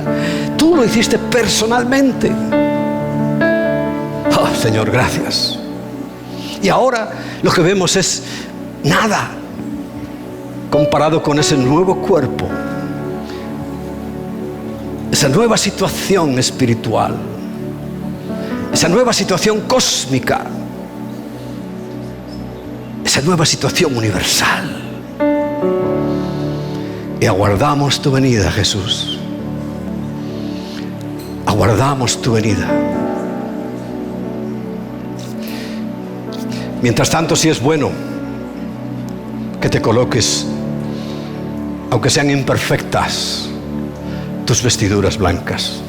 S1: Tú lo hiciste personalmente. Oh, Señor, gracias. Y ahora lo que vemos es nada comparado con ese nuevo cuerpo, esa nueva situación espiritual, esa nueva situación cósmica, esa nueva situación universal. Y aguardamos tu venida, Jesús. Aguardamos tu venida. Mientras tanto, si es bueno que te coloques, aunque sean imperfectas, tus vestiduras blancas.